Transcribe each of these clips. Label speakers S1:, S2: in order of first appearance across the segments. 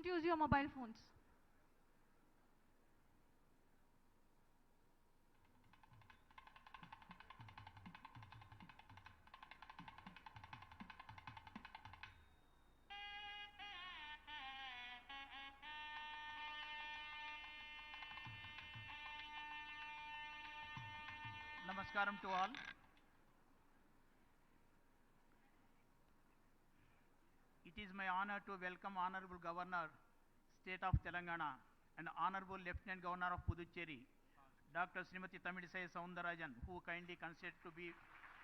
S1: Don't use your mobile phones.
S2: Namaskaram to all. It is my honor to welcome Honorable Governor, State of Telangana, and Honorable Lieutenant Governor of Puducherry, Dr. Srimati Tamilisai Soundarajan, who kindly consented to be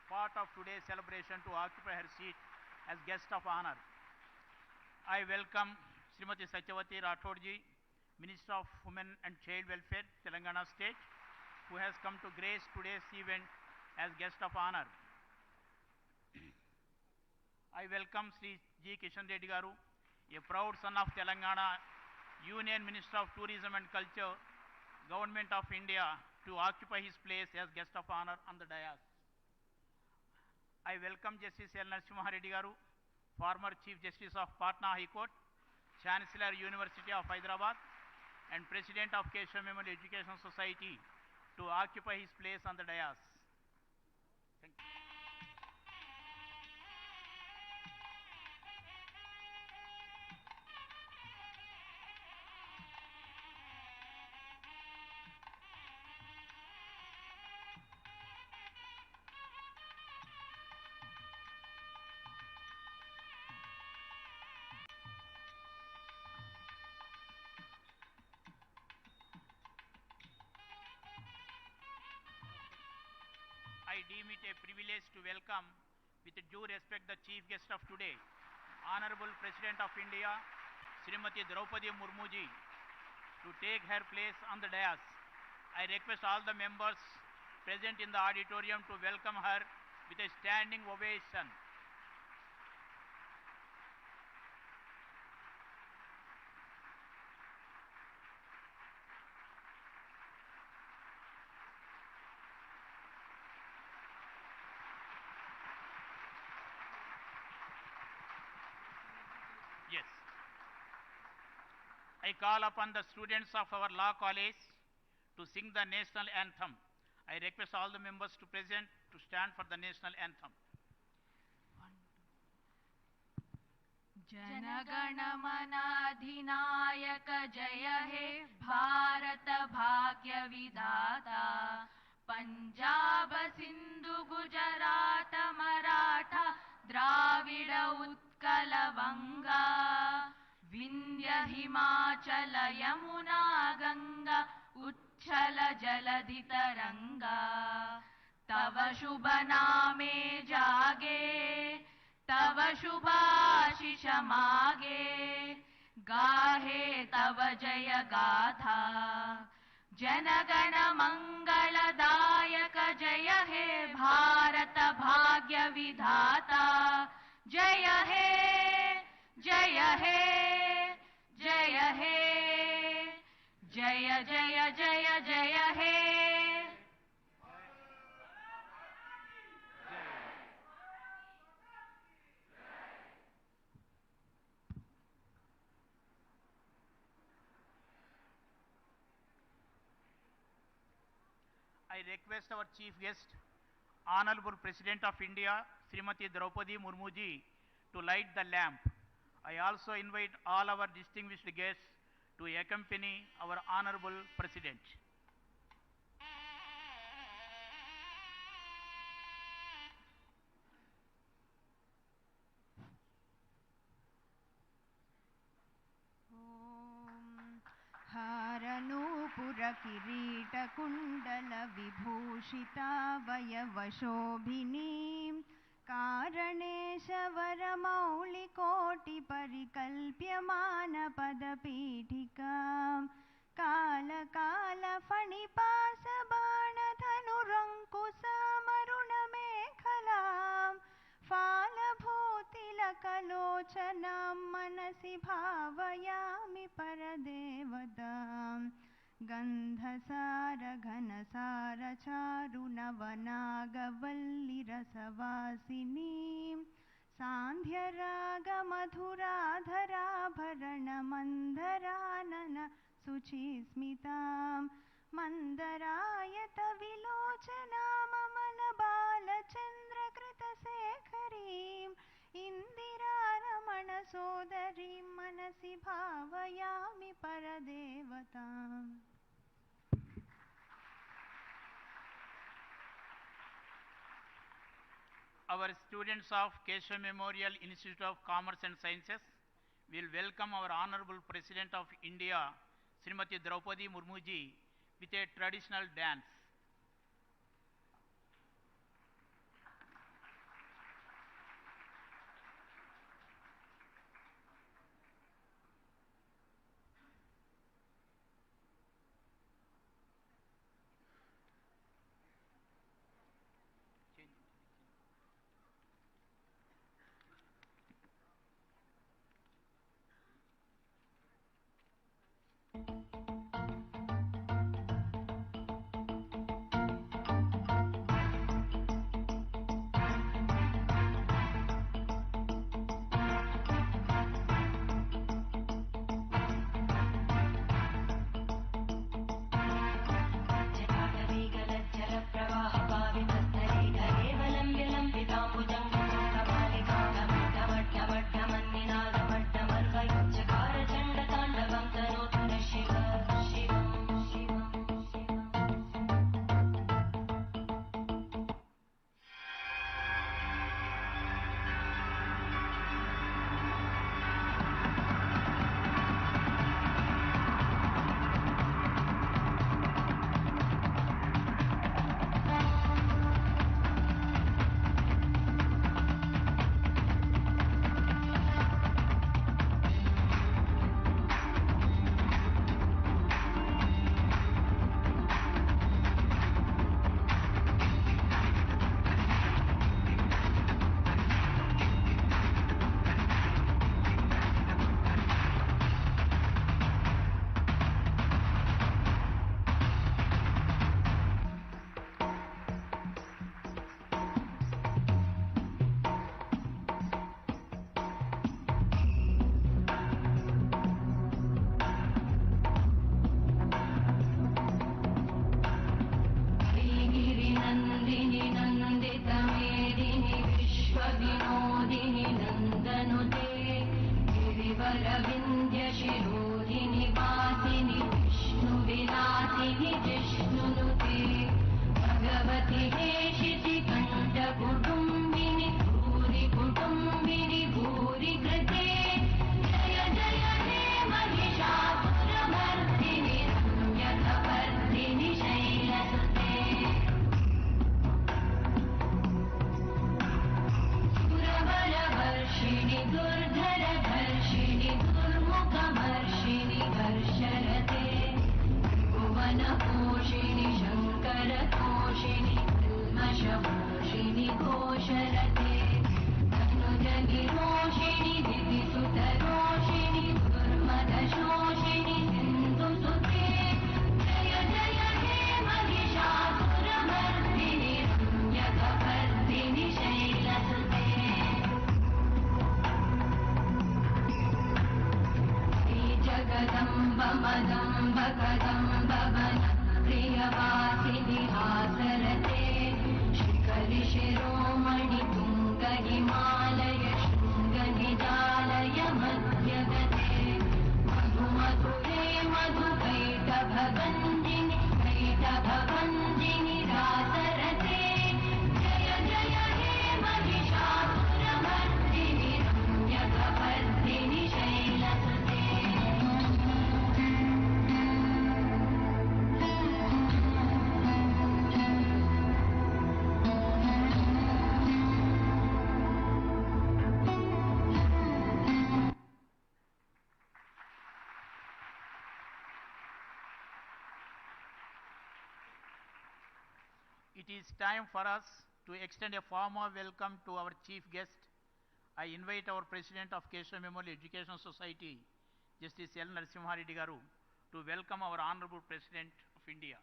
S2: part of today's celebration to occupy her seat as guest of honor. I welcome Srimati Satyavati Rathodji, Minister of Women and Child Welfare, Telangana State, who has come to grace today's event as guest of honor. I welcome Sri G. Kishan Reddy Garu, a proud son of Telangana, Union Minister of Tourism and Culture, Government of India, to occupy his place as guest of honor on the dais. I welcome Justice L. Narasimha Reddy Garu, former Chief Justice of Patna High Court, Chancellor University of Hyderabad, and President of Keshav Memorial Education Society, to occupy his place on the dais. Thank you. I deem it a privilege to welcome with due respect the chief guest of today, Honorable President of India, Srimati Droupadi Murmu ji, to take her place on the dais. I request all the members present in the auditorium to welcome her with a standing ovation. Yes. I call upon the students of our law college to sing the national anthem. I request all the members to present to stand for the national anthem.
S3: जनगण मनाधिनायक जय हे भारत भाग्य विधाता पंजाब सिंधु गुजरात मराठा द्राविड उत्कल वंगा विंध्य हिमाचल यमुना गंगा उच्छल जलधि तरंगा तव शुभ नामे जागे तव शुभाशिष मागे गाहे तव जय गाथा जनगण मंगलदायक जय हे भारत भाग्य विधाता जय हे जय हे जय हे जय जय जय जय हे
S2: I request our chief guest, Honorable President of India, Srimati Droupadi Murmu ji, to light the lamp. I also invite all our distinguished guests to accompany our Honorable President.
S4: हारनूपुर किरीट कुंडल विभूषिता वयवशोभिनीं कारणेश वरमौलि कोटि परिकल्प्यमान पदपीठिकां काल काल फणिपास बाण धनुरंकुशमरुण मेखलां फालभूतिलकलोचनां मनसि भावयामि परदेवतां गन्धसार घनसार चारु नवनागवल्लि रसवासिनीं सान्ध्यरागमधुराधराभरणमन्धरानन शुचिस्मितां मन्दरायत विलोचनाममलबालचन्द्रकृतशेखरीम् इन्दिरारमणसोदरीं मनसि भावयामि परदेवताम्.
S2: Our students of Keshav Memorial Institute of Commerce and Sciences will welcome our Honorable President of India, Srimati Droupadi Murmu ji, with a traditional dance. It is time for us to extend a formal welcome to our chief guest. I invite our President of Keshav Memorial Education Society, Justice L. Narasimha Reddy Garu, to welcome our Honorable President of India.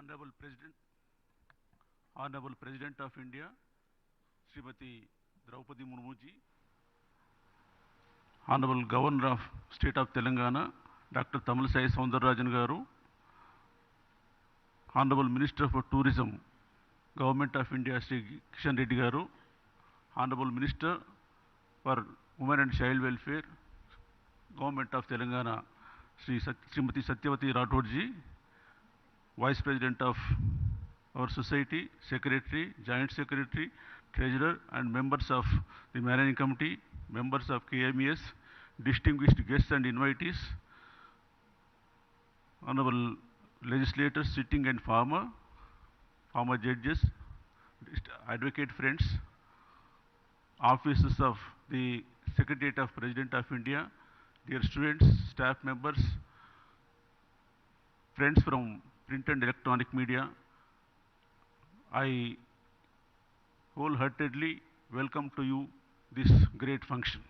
S1: Honorable President, Honorable President of India, Srimati Droupadi Murmu ji, Honorable Governor of State of Telangana, Dr. Tamilisai Soundararajan garu, Honorable Minister for Tourism, Government of India, Sri Kishan Reddy garu, Honorable Minister for Women and Child Welfare, Government of Telangana, Srimati Satyavati Rathod ji, Vice President of our society, Secretary, Joint Secretary, Treasurer, and members of the Managing Committee, members of KMES, distinguished guests and invitees, honorable legislators sitting and former judges, advocate friends, officers of the Secretariat of President of India, dear students, staff members, friends from print and electronic media, I wholeheartedly welcome to you this great function.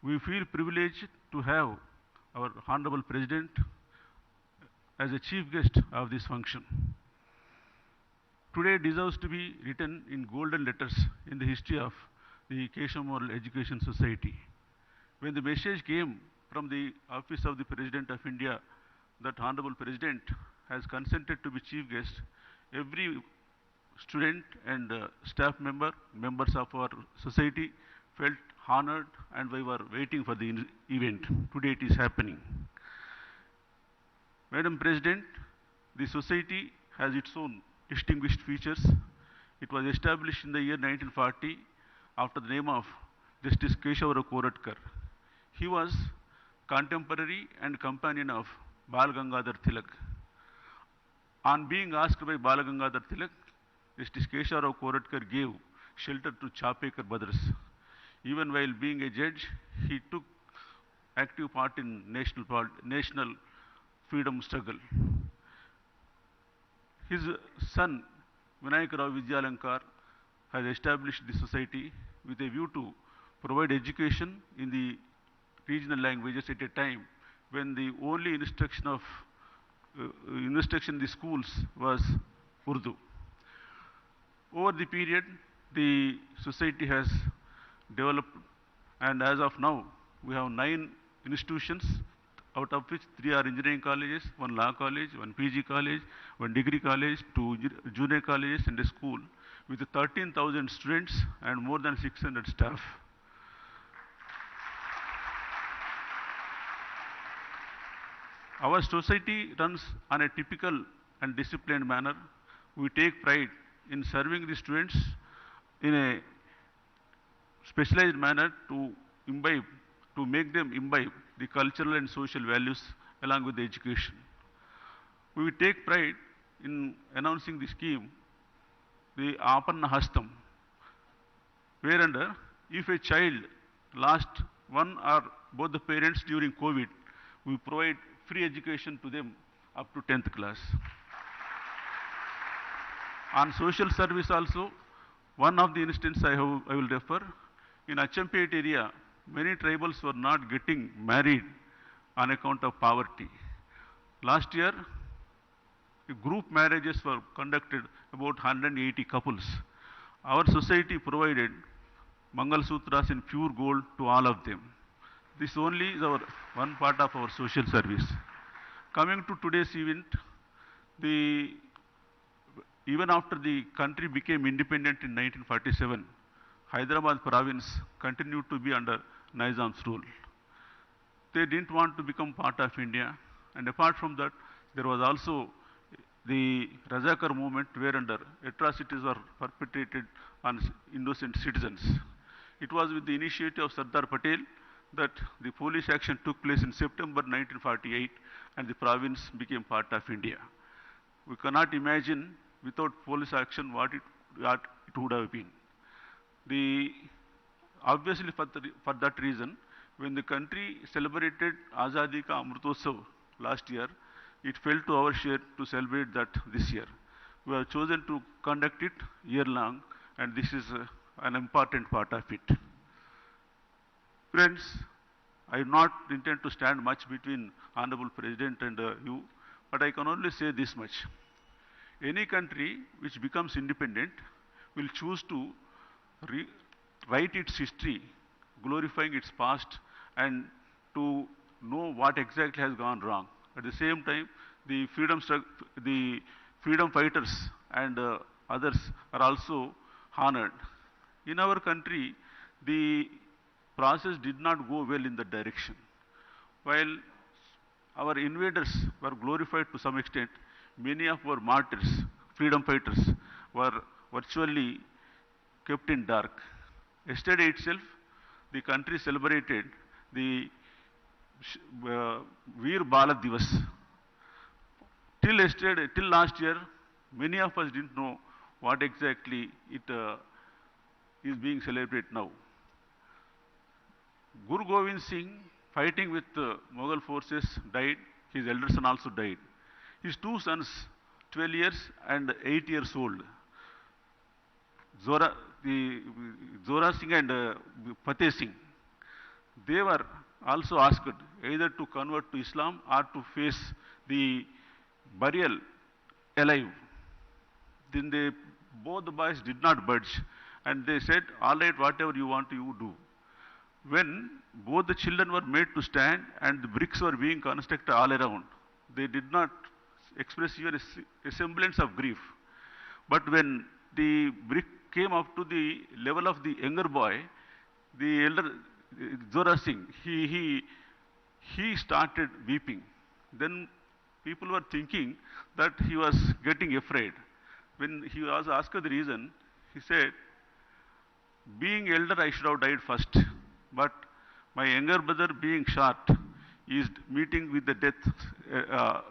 S1: We feel privileged to have our Honorable President as a chief guest of this function. Today deserves to be written in golden letters in the history of the Keshav Moral Education Society. When the message came from the Office of the President of India that Honorable President has consented to be chief guest, every student and staff member, members of our society felt honored, and we were waiting for the event. Today it is happening. Madam President, the society has its own distinguished features. It was established in the year 1940 after the name of Justice Keshav Koratkar. He was contemporary and companion of Bal Gangadhar Tilak. On being asked by Bal Gangadhar Tilak, Justice Keshav Koratkar gave shelter to Chapekar brothers. Even while being a judge, he took active part in national freedom struggle. His son, Vinayak Rao Vidyalankar, has established the society with a view to provide education in the regional languages at a time when the only instruction in the schools was Urdu. Over the period, the society has developed, and as of now, we have 9 institutions, out of which 3 are engineering colleges, 1 law college, 1 PG college, 1 degree college, 2 junior colleges, and a school with 13,000 students and more than 600 staff. Our society runs on a typical and disciplined manner. We take pride in serving the students in a specialized manner to make them imbibe the cultural and social values along with the education. We take pride in announcing the scheme, the Aparna Hastam, whereunder if a child lost one or both the parents during COVID, we provide free education to them up to 10th class. On social service also, one of the instances I will refer, in Achampet area, many tribals were not getting married on account of poverty. Last year, group marriages were conducted, about 180 couples. Our society provided Mangal Sutras in pure gold to all of them. This only is our one part of our social service. Coming to today's event, even after the country became independent in 1947, Hyderabad province continued to be under Nizam's rule. They didn't want to become part of India, and apart from that, there was also the Razakar movement whereunder atrocities were perpetrated on innocent citizens. It was with the initiative of Sardar Patel that the police action took place in September 1948 and the province became part of India. We cannot imagine without police action what it would have been. Obviously for that reason, when the country celebrated Azadi ka Amritotsav last year, it fell to our share to celebrate that this year. We have chosen to conduct it year long, and this is an important part of it. Friends, I do not intend to stand much between Honorable President and you. but I can only say this much. Any country which becomes independent will choose to write its history, glorifying its past, and to know what exactly has gone wrong. At the same time, the the freedom fighters and others are also honored. In our country, the process did not go well in that direction. While our invaders were glorified to some extent, many of our martyrs, freedom fighters, were virtually kept in dark. Yesterday itself, the country celebrated the Veer Bala Divas. Till yesterday, till last year, many of us didn't know what exactly it is being celebrated now. Guru Govind Singh, fighting with Mughal forces, died. His elder son also died. His two sons, 12 years and 8 years old, Zora Singh and Fateh Singh, they were also asked either to convert to Islam or to face the burial alive. Then both the boys did not budge, and they said, all right, whatever you want, you do. When both the children were made to stand and the bricks were being constructed all around, they did not express even a semblance of grief. But when the brick came up to the level of the younger boy, the elder Zora Singh, he started weeping. Then people were thinking that he was getting afraid. When he was asked the reason, he said, being elder, I should have died first. But my younger brother, being short, is meeting with the death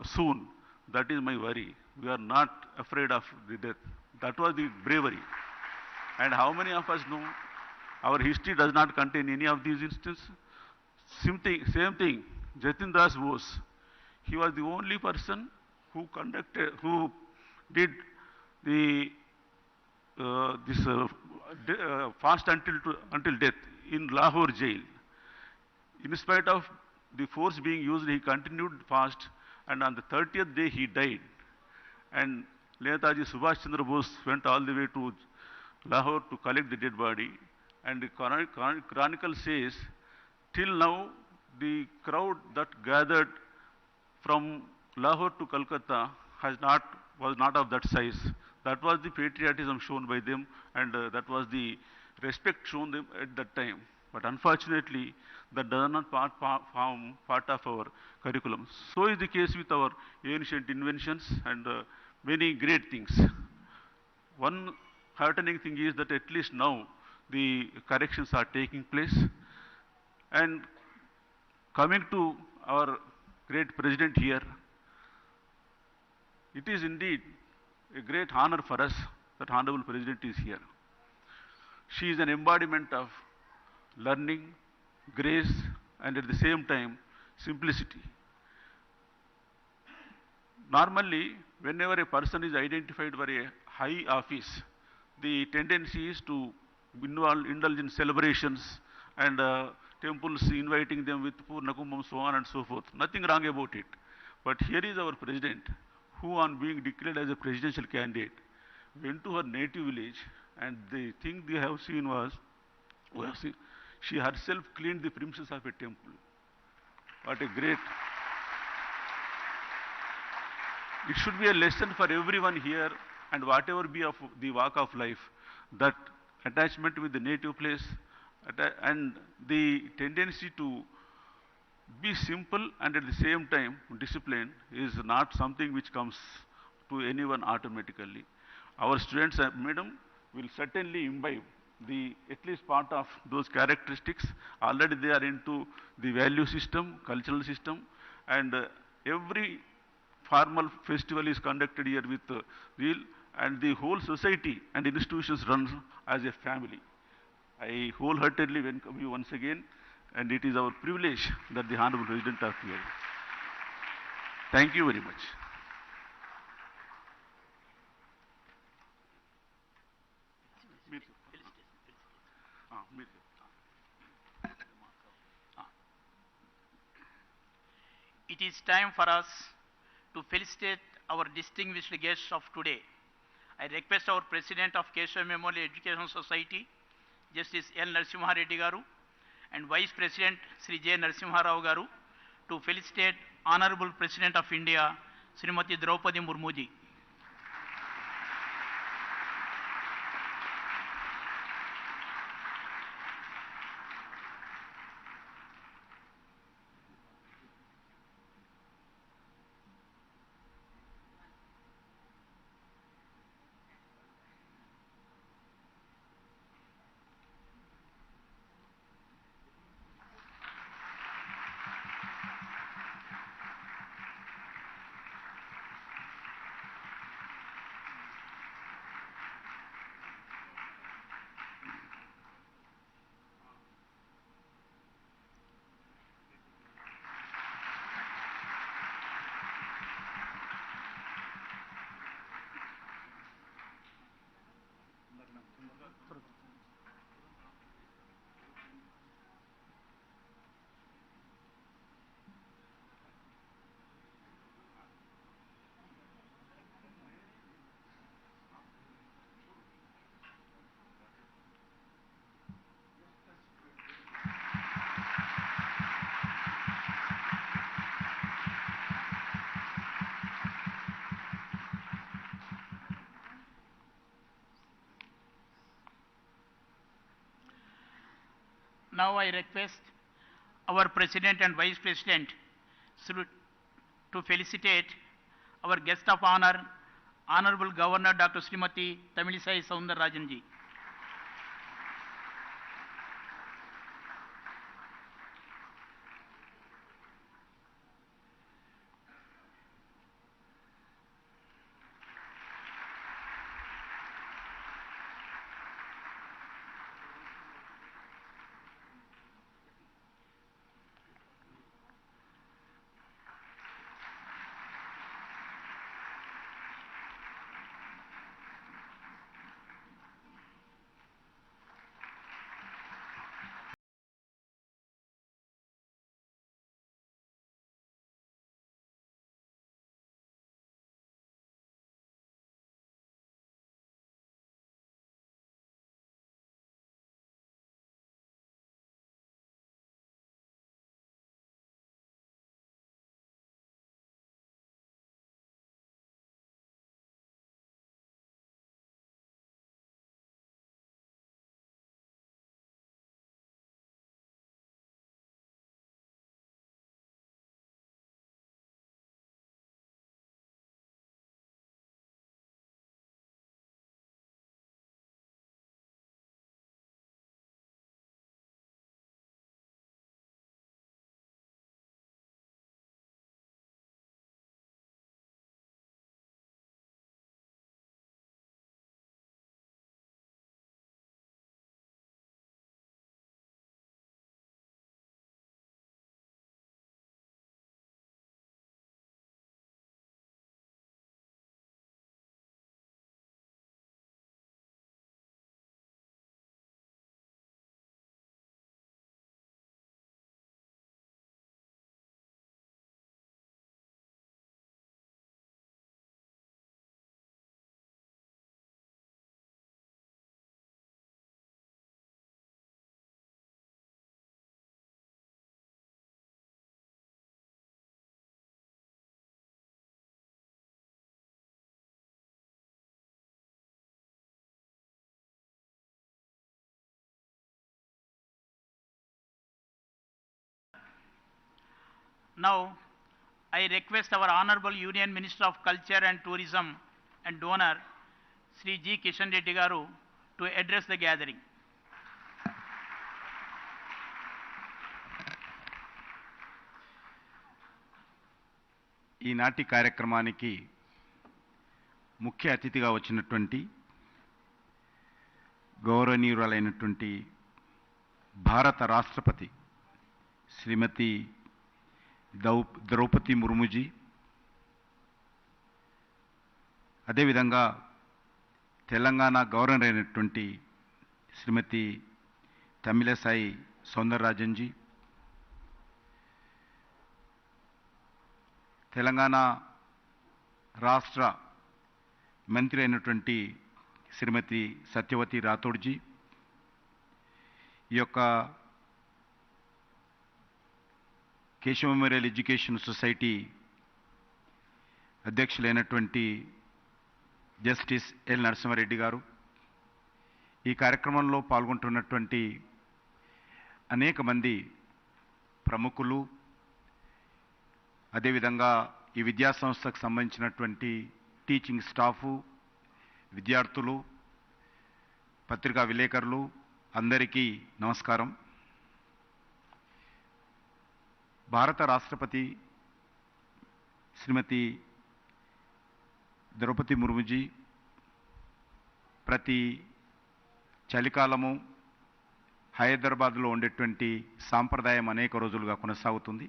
S1: soon. That is my worry. We are not afraid of the death. That was the bravery. And how many of us know our history does not contain any of these instances? Same thing, Jatin Das Bose. He was the only person who did the fast until death in Lahore jail. In spite of the force being used, he continued fast, and on the 30th day he died. And Netaji Subhash Chandra Bose went all the way to Lahore to collect the dead body. And the chronicle says, till now, the crowd that gathered from Lahore to Calcutta was not of that size. That was the patriotism shown by them, and that was the respect shown them at that time. But unfortunately, that does not form part of our curriculum. So is the case with our ancient inventions and many great things. One heartening thing is that at least now the corrections are taking place. And coming to our great president here, it is indeed a great honor for us that Honorable President is here. She is an embodiment of learning, grace, and at the same time, simplicity. Normally, whenever a person is identified for a high office, the tendency is to indulge in celebrations and temples inviting them with Purna Kumbham, so on and so forth. Nothing wrong about it. But here is our president, who on being declared as a presidential candidate, went to her native village, and the thing they have seen was, she herself cleaned the premises of a temple. What a great... It should be a lesson for everyone here, and whatever be of the walk of life, that attachment with the native place and the tendency to be simple and at the same time disciplined is not something which comes to anyone automatically. Our students, madam, will certainly imbibe at least part of those characteristics. Already they are into the value system, cultural system, and every formal festival is conducted here with real, and the whole society and institutions run as a family. I wholeheartedly welcome you once again, and it is our privilege that the Honorable President are here. Thank you very much.
S2: It is time for us to felicitate our distinguished guests of today. I request our President of Keshav Memorial Education Society, Justice L. Narasimha Reddy Garu, and Vice President Sri J. Narasimha Rao Garu to felicitate Honorable President of India, Srimati Droupadi Murmu ji. Now I request our President and Vice President to felicitate our guest of honor, Honorable Governor Dr. Srimati Tamilisai Soundararajan ji. Now, I request our Honorable Union Minister of Culture and Tourism and donor, Sri G. Kishan Reddy Garu, to address the gathering.
S5: ఈనాటి కార్యక్రమానికి ముఖ్య అతిథిగా వచ్చినటువంటి గౌరవనీయురాలైనటువంటి భారత రాష్ట్రపతి శ్రీమతి ద్రౌపది ముర్ముజీ, అదేవిధంగా Telangana governor అయినటువంటి శ్రీమతి తమిళసాయి సౌందరరాజన్ జీ, తెలంగాణ రాష్ట్ర మంత్రి అయినటువంటి శ్రీమతి సత్యవతి రాథోడ్జీ, ఈ యొక్క కేశవ మెమోరియల్ ఎడ్యుకేషన్ సొసైటీ అధ్యక్షులైనటువంటి జస్టిస్ ఎల్ నరసింహారెడ్డి గారు, ఈ కార్యక్రమంలో పాల్గొంటున్నటువంటి అనేక మంది ప్రముఖులు, అదేవిధంగా ఈ విద్యా సంస్థకు సంబంధించినటువంటి టీచింగ్ స్టాఫు, విద్యార్థులు, పత్రికా విలేకరులు అందరికీ నమస్కారం. భారత రాష్ట్రపతి శ్రీమతి ద్రౌపది ముర్ముజీ ప్రతి చలికాలము హైదరాబాద్లో ఉండేటువంటి సాంప్రదాయం అనేక రోజులుగా కొనసాగుతుంది.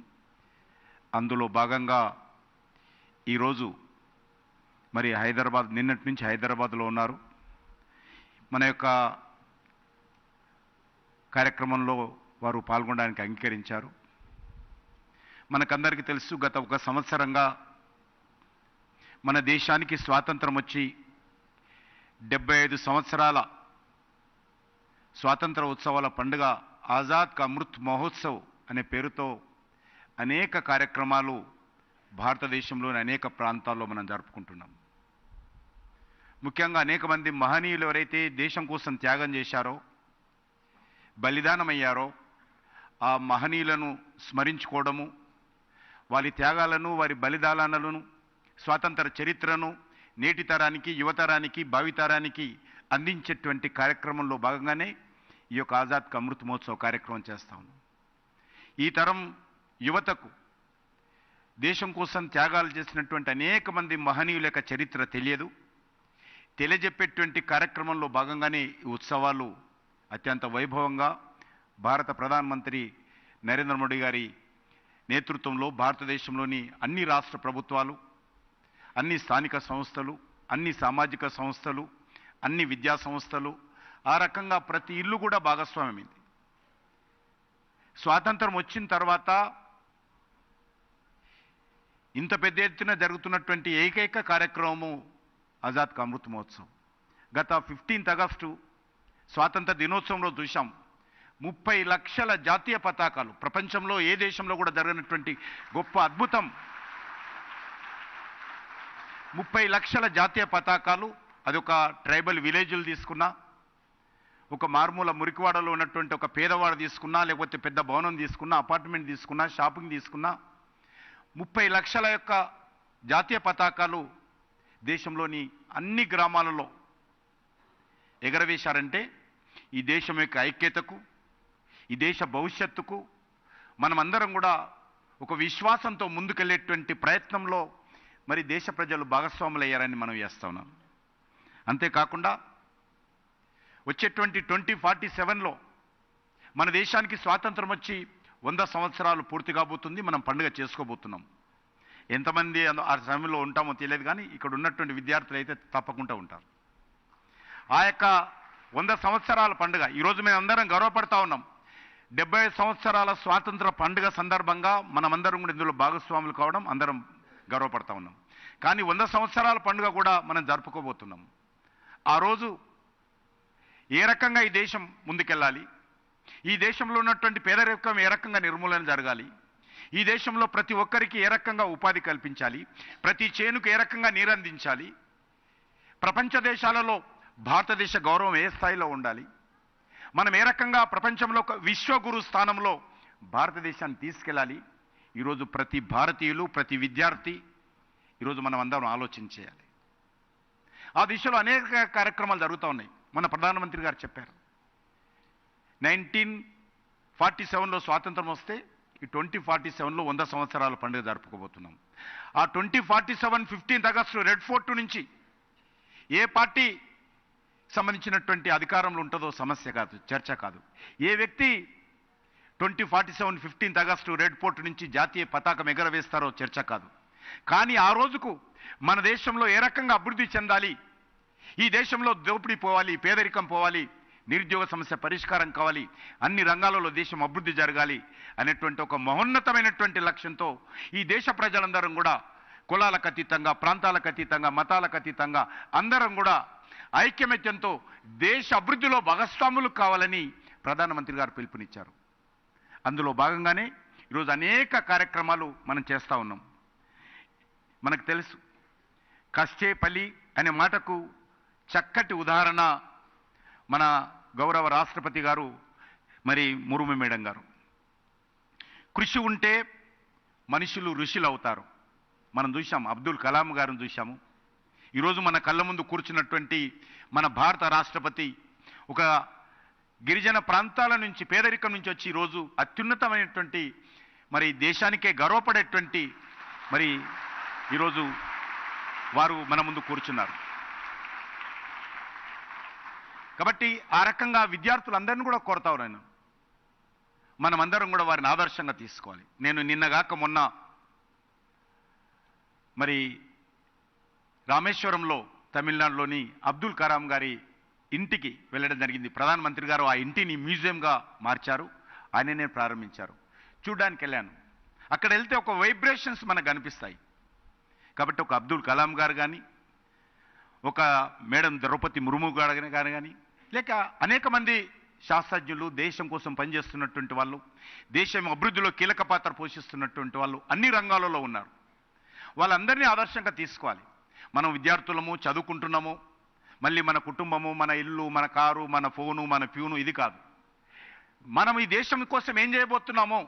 S5: అందులో భాగంగా ఈరోజు మరి నిన్నటి నుంచి హైదరాబాద్లో ఉన్నారు. మన యొక్క కార్యక్రమంలో వారు పాల్గొనడానికి అంగీకరించారు. మనకందరికీ తెలుసు, గత ఒక సంవత్సరంగా మన దేశానికి స్వాతంత్రం వచ్చి 75 సంవత్సరాల స్వాతంత్ర ఉత్సవాల పండుగ ఆజాద్ కా అమృత్ మహోత్సవ్ అనే పేరుతో అనేక కార్యక్రమాలు భారతదేశంలోని అనేక ప్రాంతాల్లో మనం జరుపుకుంటున్నాం. ముఖ్యంగా అనేక మంది మహనీయులు ఎవరైతే దేశం కోసం త్యాగం చేశారో, బలిదానమయ్యారో, ఆ మహనీయులను స్మరించుకోవడము, వారి త్యాగాలను, వారి బలిదానాలను, స్వాతంత్ర చరిత్రను నేటి తరానికి, యువతరానికి, భావితరానికి అందించేటువంటి కార్యక్రమంలో భాగంగానే ఈ యొక్క ఆజాద్ కా అమృత్ మహోత్సవ్ కార్యక్రమం చేస్తా ఉన్నాం. ఈ తరం యువతకు దేశం కోసం త్యాగాలు చేసినటువంటి అనేక మంది మహనీయుల యొక్క చరిత్ర తెలియజెప్పేటువంటి కార్యక్రమంలో భాగంగానే ఈ ఉత్సవాలు అత్యంత వైభవంగా భారత ప్రధానమంత్రి నరేంద్ర మోడీ గారి నేతృత్వంలో భారతదేశంలోని అన్ని రాష్ట్ర ప్రభుత్వాలు, అన్ని స్థానిక సంస్థలు, అన్ని సామాజిక సంస్థలు, అన్ని విద్యా సంస్థలు, ఆ రకంగా ప్రతి ఇల్లు కూడా భాగస్వామ్యమైంది. స్వాతంత్రం వచ్చిన తర్వాత ఇంత పెద్ద ఎత్తున జరుగుతున్నటువంటి ఏకైక కార్యక్రమము ఆజాద్ కా అమృత్ మహోత్సవ్. గత 15 ఆగస్టు స్వాతంత్ర దినోత్సవంలో చూశాం, 30 లక్షల జాతీయ పతాకాలు, ప్రపంచంలో ఏ దేశంలో కూడా జరగనటువంటి గొప్ప అద్భుతం. 30 లక్షల జాతీయ పతాకాలు. అది ఒక ట్రైబల్ విలేజ్లు తీసుకున్నా, ఒక మారుమూల మురికివాడలో ఉన్నటువంటి ఒక పేదవాడు తీసుకున్నా, లేకపోతే పెద్ద భవనం తీసుకున్నా, అపార్ట్మెంట్ తీసుకున్నా, షాపింగ్ తీసుకున్నా, 30 లక్షల యొక్క జాతీయ పతాకాలు దేశంలోని అన్ని గ్రామాలలో ఎగరవేశారంటే ఈ దేశం యొక్క ఐక్యతకు, ఈ దేశ భవిష్యత్తుకు మనమందరం కూడా ఒక విశ్వాసంతో ముందుకెళ్లేటువంటి ప్రయత్నంలో మరి దేశ ప్రజలు భాగస్వాములయ్యారని మనం చేస్తా ఉన్నాం. అంతేకాకుండా వచ్చేటువంటి 2047లో మన దేశానికి స్వాతంత్రం వచ్చి 100 సంవత్సరాలు పూర్తి కాబోతుంది. మనం పండుగ చేసుకోబోతున్నాం. ఎంతమంది ఆ సమయంలో ఉంటామో తెలియదు, కానీ ఇక్కడ ఉన్నటువంటి విద్యార్థులు అయితే తప్పకుండా ఉంటారు. ఆ యొక్క 100 సంవత్సరాల పండుగ ఈరోజు మేము అందరం గర్వపడతా ఉన్నాం. 75 సంవత్సరాల స్వాతంత్ర పండుగ సందర్భంగా మనమందరం కూడా ఇందులో భాగస్వాములు కావడం అందరం గర్వపడతా ఉన్నాం. కానీ 100 సంవత్సరాల పండుగ కూడా మనం జరుపుకోబోతున్నాం. ఆ రోజు ఏ రకంగా ఈ దేశం ముందుకెళ్ళాలి, ఈ దేశంలో ఉన్నటువంటి పేదరికం ఏ రకంగా నిర్మూలన జరగాలి, ఈ దేశంలో ప్రతి ఒక్కరికి ఏ రకంగా ఉపాధి కల్పించాలి, ప్రతి చేనుకు ఏ రకంగా నీరందించాలి, ప్రపంచ దేశాలలో భారతదేశ గౌరవం ఏ స్థాయిలో ఉండాలి, మనం ఏ రకంగా ప్రపంచంలో ఒక విశ్వగురు స్థానంలో భారతదేశాన్ని తీసుకెళ్ళాలి, ఈరోజు ప్రతి భారతీయులు, ప్రతి విద్యార్థి ఈరోజు మనం అందరం ఆలోచించేయాలి. ఆ దిశలో అనేక కార్యక్రమాలు జరుగుతూ ఉన్నాయి. మన ప్రధానమంత్రి గారు చెప్పారు, 1947లో స్వాతంత్రం వస్తే ఈ 2047లో 100 సంవత్సరాల పండుగ జరుపుకోబోతున్నాం. ఆ 2047 15 ఆగస్టు రెడ్ ఫోర్ట్ నుంచి ఏ పార్టీ సంబంధించినటువంటి అధికారంలో ఉంటుందో సమస్య కాదు, చర్చ కాదు. ఏ వ్యక్తి 2047 15 ఆగస్టు రెడ్ ఫోర్ట్ నుంచి జాతీయ పతాకం ఎగరవేస్తారో చర్చ కాదు. కానీ ఆ రోజుకు మన దేశంలో ఏ రకంగా అభివృద్ధి చెందాలి, ఈ దేశంలో దోపిడీ పోవాలి, పేదరికం పోవాలి, నిరుద్యోగ సమస్య పరిష్కారం కావాలి, అన్ని రంగాలలో దేశం అభివృద్ధి జరగాలి అనేటువంటి ఒక మహోన్నతమైనటువంటి లక్ష్యంతో ఈ దేశ ప్రజలందరం కూడా కులాలకు అతీతంగా, ప్రాంతాలకు అతీతంగా, మతాలకు అతీతంగా అందరం కూడా ఐక్యమత్యంతో దేశ అభివృద్ధిలో భాగస్వాములు కావాలని ప్రధానమంత్రి గారు పిలుపునిచ్చారు. అందులో భాగంగానే ఈరోజు అనేక కార్యక్రమాలు మనం చేస్తూ ఉన్నాం. మనకు తెలుసు, కష్టే ఫలి అనే మాటకు చక్కటి ఉదాహరణ మన గౌరవ రాష్ట్రపతి గారు మరి ముర్ము మేడం గారు. కృషి ఉంటే మనుషులు ఋషులు అవుతారు. మనం చూసాం, అబ్దుల్ కలాం గారిని చూసాము. ఈరోజు మన కళ్ళ ముందు కూర్చున్నటువంటి మన భారత రాష్ట్రపతి ఒక గిరిజన ప్రాంతాల నుంచి, పేదరికం నుంచి వచ్చి ఈరోజు అత్యున్నతమైనటువంటి మరి దేశానికే గర్వపడేటువంటి మరి ఈరోజు వారు మన ముందు కూర్చున్నారు. కాబట్టి ఆ రకంగా విద్యార్థులందరినీ కూడా కోరుతావు నేను, మనమందరం కూడా వారిని ఆదర్శంగా తీసుకోవాలి. నేను నిన్నగాక మొన్న మరి రామేశ్వరంలో తమిళనాడులోని అబ్దుల్ కలాం గారి ఇంటికి వెళ్ళడం జరిగింది. ప్రధానమంత్రి గారు ఆ ఇంటిని మ్యూజియంగా మార్చారు, ఆయననే ప్రారంభించారు. చూడడానికి వెళ్ళాను. అక్కడ వెళ్తే ఒక వైబ్రేషన్స్ మనకు కనిపిస్తాయి. కాబట్టి ఒక అబ్దుల్ కలాం గారు కానీ, ఒక మేడం ద్రౌపది ముర్ము గారు కానీ, లేక అనేక మంది శాస్త్రజ్ఞులు, దేశం కోసం పనిచేస్తున్నటువంటి వాళ్ళు, దేశం అభివృద్ధిలో కీలక పాత్ర పోషిస్తున్నటువంటి వాళ్ళు అన్ని రంగాలలో ఉన్నారు. వాళ్ళందరినీ ఆదర్శంగా తీసుకోవాలి. మనం విద్యార్థులము, చదువుకుంటున్నాము, మళ్ళీ మన కుటుంబము, మన ఇల్లు, మన కారు, మన ఫోను, మన ప్యూను, ఇది కాదు. మనం ఈ దేశం కోసం ఏం చేయబోతున్నామో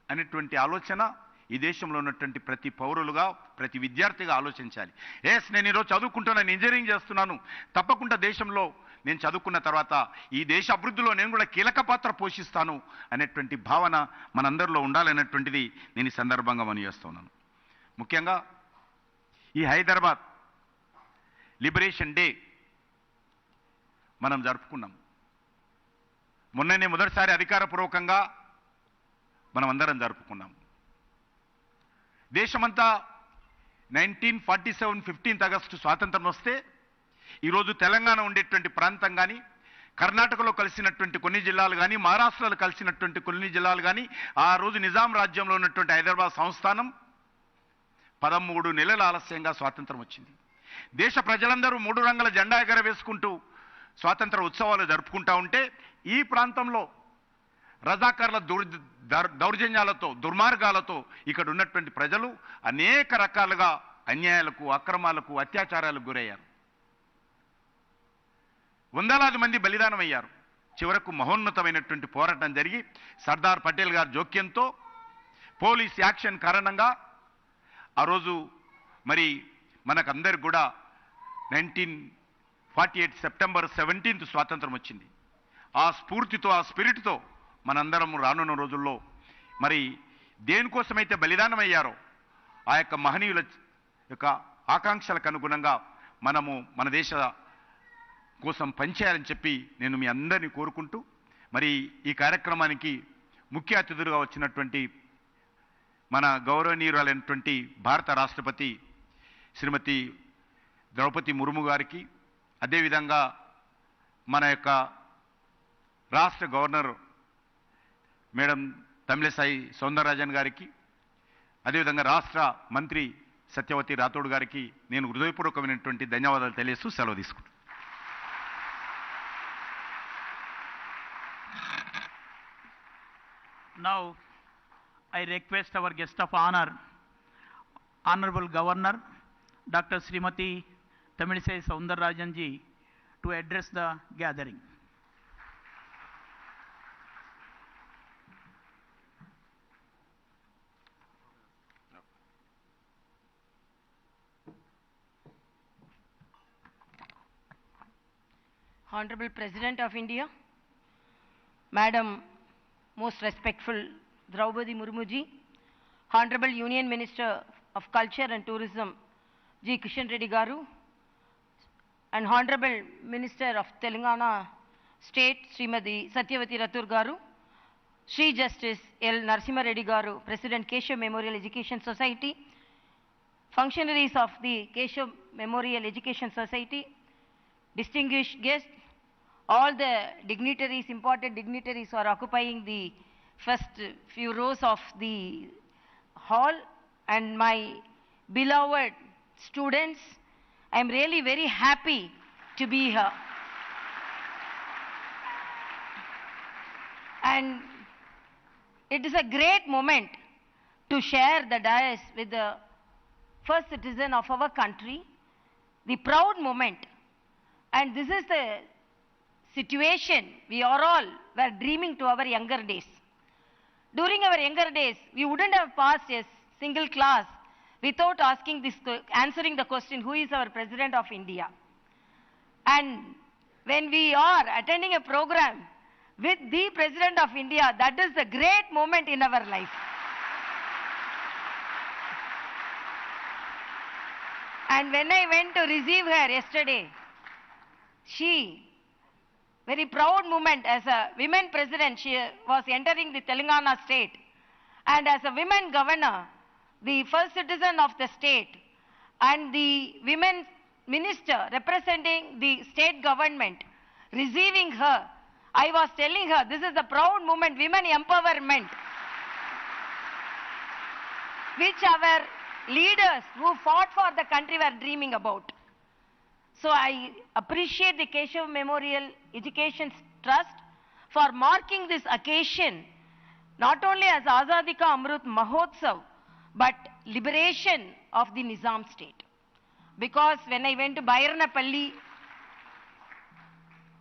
S5: అనేటువంటి ఆలోచన ఈ దేశంలో ఉన్నటువంటి ప్రతి పౌరులుగా, ప్రతి విద్యార్థిగా ఆలోచించాలి. నేను ఈరోజు చదువుకుంటున్నాను, ఇంజనీరింగ్ చేస్తున్నాను, తప్పకుండా దేశంలో నేను చదువుకున్న తర్వాత ఈ దేశ అభివృద్ధిలో నేను కూడా కీలక పాత్ర పోషిస్తాను అనేటువంటి భావన మనందరిలో ఉండాలనేటువంటిది నేను ఈ సందర్భంగా మనవిస్తున్నాను. ముఖ్యంగా ఈ హైదరాబాద్ లిబరేషన్ డే మనం జరుపుకున్నాం. మొన్ననే మొదటిసారి అధికారపూర్వకంగా మనం అందరం జరుపుకున్నాం. దేశమంతా 1947 15th ఆగస్టు స్వాతంత్రం వస్తే ఈరోజు తెలంగాణ ఉండేటువంటి ప్రాంతం కానీ, కర్ణాటకలో కలిసినటువంటి కొన్ని జిల్లాలు కానీ, మహారాష్ట్రలో కలిసినటువంటి కొన్ని జిల్లాలు కానీ, ఆ రోజు నిజాం రాజ్యంలో ఉన్నటువంటి హైదరాబాద్ సంస్థానం 13 నెలల ఆలస్యంగా స్వాతంత్రం వచ్చింది. దేశ ప్రజలందరూ 3 రంగుల జెండా ఎగరవేసుకుంటూ స్వాతంత్ర ఉత్సవాలు జరుపుకుంటూ ఉంటే, ఈ ప్రాంతంలో రజాకార్ల దౌర్జన్యాలతో, దుర్మార్గాలతో ఇక్కడ ఉన్నటువంటి ప్రజలు అనేక రకాలుగా అన్యాయాలకు, అక్రమాలకు, అత్యాచారాలకు గురయ్యారు. వందలాది మంది బలిదానం అయ్యారు. చివరకు మహోన్నతమైనటువంటి పోరాటం జరిగి సర్దార్ పటేల్ గారి జోక్యంతో, పోలీస్ యాక్షన్ కారణంగా ఆ రోజు మరి మనకందరికి కూడా 1948 సెప్టెంబర్ 17th స్వాతంత్రం వచ్చింది. ఆ స్ఫూర్తితో, ఆ స్పిరిట్తో మనందరం రానున్న రోజుల్లో మరి దేనికోసమైతే బలిదానం అయ్యారో ఆ యొక్క మహనీయుల యొక్క ఆకాంక్షలకు అనుగుణంగా మనము మన దేశ కోసం పనిచేయాలని చెప్పి నేను మీ అందరినీ కోరుకుంటూ, మరి ఈ కార్యక్రమానికి ముఖ్య అతిథులుగా వచ్చినటువంటి మన గౌరవనీయురాలైనటువంటి భారత రాష్ట్రపతి శ్రీమతి ద్రౌపది ముర్ము గారికి, అదేవిధంగా మన యొక్క రాష్ట్ర గవర్నర్ మేడం తమిళసాయి సౌందరరాజన్ గారికి, అదేవిధంగా రాష్ట్ర మంత్రి సత్యవతి రాథోడ్ గారికి నేను హృదయపూర్వకమైనటువంటి ధన్యవాదాలు తెలియజేస్తూ సెలవు తీసుకుంటాను.
S2: Now, I request our guest of honor, Honorable Governor, Dr. Srimati Tamilisai Soundararajan ji, to address the gathering.
S6: Honorable President of India, Madam Most Respectful Droupadi Murmu ji, Honorable Union Minister of Culture and Tourism G. Kishan Reddy Garu, and Honorable Minister of Telangana State Srimati Satyavati Rathur Garu, Sri Justice L. Narasimha Reddy Garu, President Keshav Memorial Education Society, functionaries of the Keshav Memorial Education Society, distinguished guests, all the dignitaries, important dignitaries who are occupying the first few rows of the hall, and my beloved students, I am really very happy to be here. And it is a great moment to share the dais with the first citizen of our country, the proud moment. And this is the situation we are all were dreaming to our younger days. During our younger days, we wouldn't have passed a single class without answering the question, who is our President of India? And when we are attending a program with the President of India, that is the great moment in our life. And when I went to receive her yesterday, she, very proud moment as a women president, she was entering the Telangana state. And as a women governor, the first citizen of the state and the women minister representing the state government, receiving her, I was telling her, this is a proud moment, women empowerment, which our leaders who fought for the country were dreaming about. So I appreciate the Keshav Memorial Education Trust for marking this occasion not only as Azadi ka Amrit Mahotsav, but liberation of the Nizam state. Because when I went to Bayranapalli,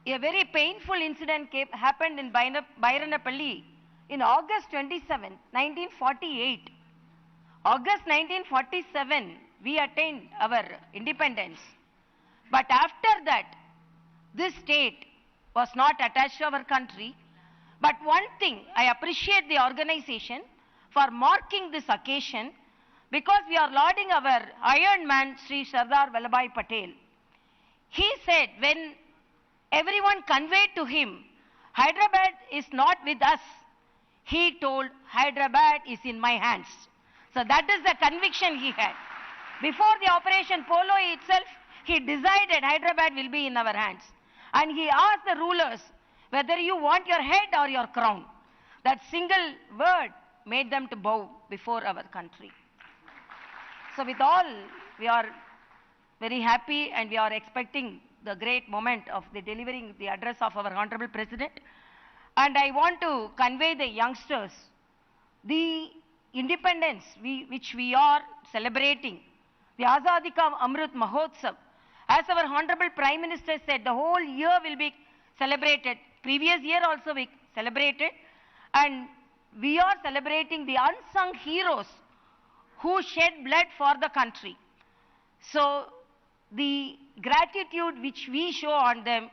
S6: a very painful incident happened in Bayranapalli in August 27, 1948. August 1947, we attained our independence. But after that, this state was not attached to our country. But one thing, I appreciate the organization for marking this occasion, because we are lauding our Iron Man, Sri Sardar Vallabhbhai Patel. He said, when everyone conveyed to him, Hyderabad is not with us, he told, Hyderabad is in my hands. So that is the conviction he had. Before the Operation Polo itself, he decided Hyderabad will be in our hands. And he asked the rulers whether you want your head or your crown. That single word made them to bow before our country. So with all, we are very happy and we are expecting the great moment of the delivering the address of our Honorable President. And I want to convey the youngsters the independence which we are celebrating, the Azadi ka Amrit Mahotsav. As our Honorable Prime Minister said, the whole year will be celebrated. Previous year also we celebrated. And we are celebrating the unsung heroes who shed blood for the country. So the gratitude which we show on them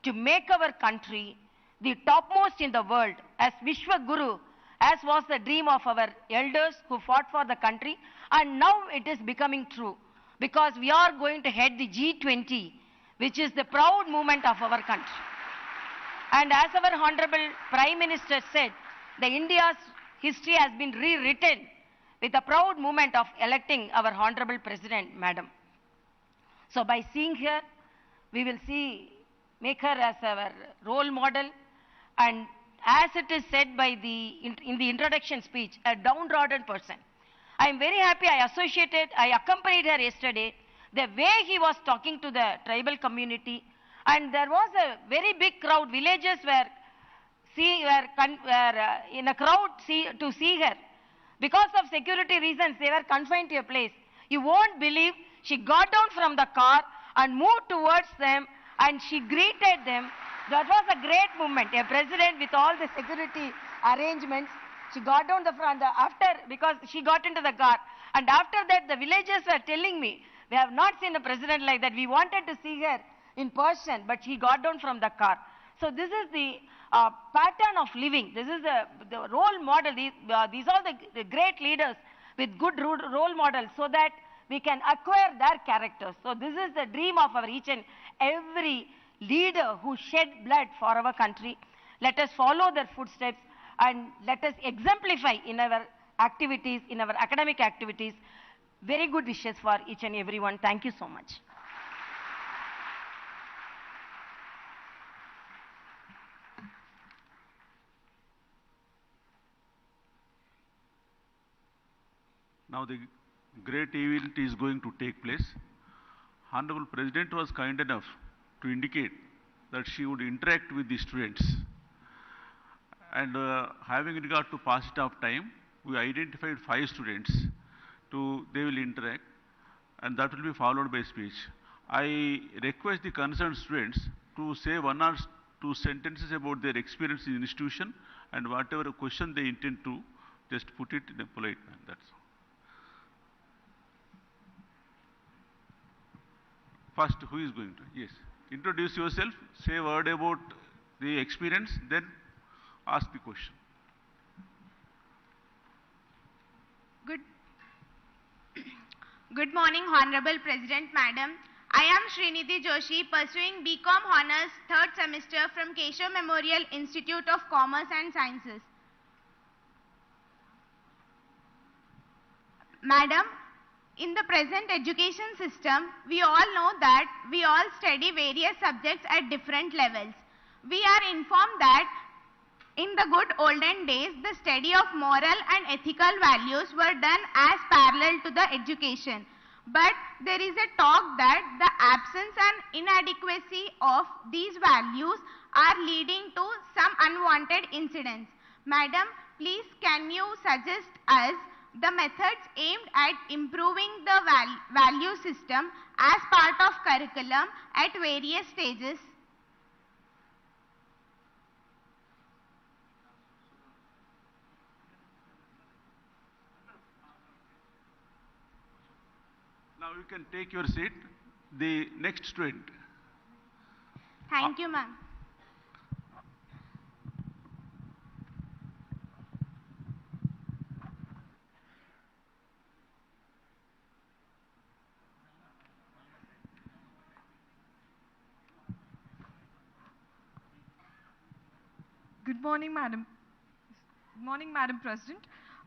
S6: to make our country the topmost in the world as Vishwa Guru, as was the dream of our elders who fought for the country, and now it is becoming true because we are going to head the G20, which is the proud movement of our country. And as our Honorable Prime Minister said, the India's history has been rewritten with the proud movement of electing our Honorable President, Madam. So by seeing her, we will make her as our role model, and as it is said by in the introduction speech, a downtrodden person. I am very happy I accompanied her yesterday, the way he was talking to the tribal community, and there was a very big crowd, villagers were in a crowd to see her. Because of security reasons, they were confined to a place. You won't believe, she got down from the car and moved towards them and she greeted them. That was a great moment. A president with all the security arrangements, she got down the front because she got into the car. And after that, the villagers were telling me, we have not seen a president like that. We wanted to see her in person, but she got down from the car. So this is the pattern of living. This is the role model. These are the great leaders with good role models so that we can acquire their characters. So this is the dream of our each and every leader who shed blood for our country. Let us follow their footsteps and let us exemplify in our activities, in our academic activities. Very good wishes for each and everyone. Thank you so much.
S1: Now the great event is going to take place. Honorable President was kind enough to indicate that she would interact with the students. And having regard to passage of time, we identified 5 students they will interact, and that will be followed by speech. I request the concerned students to say 1 or 2 sentences about their experience in the institution and whatever question they intend to, just put it in a polite manner. That's all. First, who is going to? Yes. Introduce yourself, say a word about the experience, then ask the question.
S7: Good morning, Honorable President Madam. I am Srinidhi Joshi, pursuing BCom Honours 3rd semester from Keshav Memorial Institute of Commerce and Sciences. Madam, in the present education system, we all know that we all study various subjects at different levels. We are informed that in the good olden days, the study of moral and ethical values were done as parallel to the education. But there is a talk that the absence and inadequacy of these values are leading to some unwanted incidents. Madam, please can you suggest us the methods aimed at improving the value system as part of curriculum at various stages?
S1: Now you can take your seat. The next student.
S7: Thank you, ma'am.
S8: Good morning, Madam. Good morning, Madam President.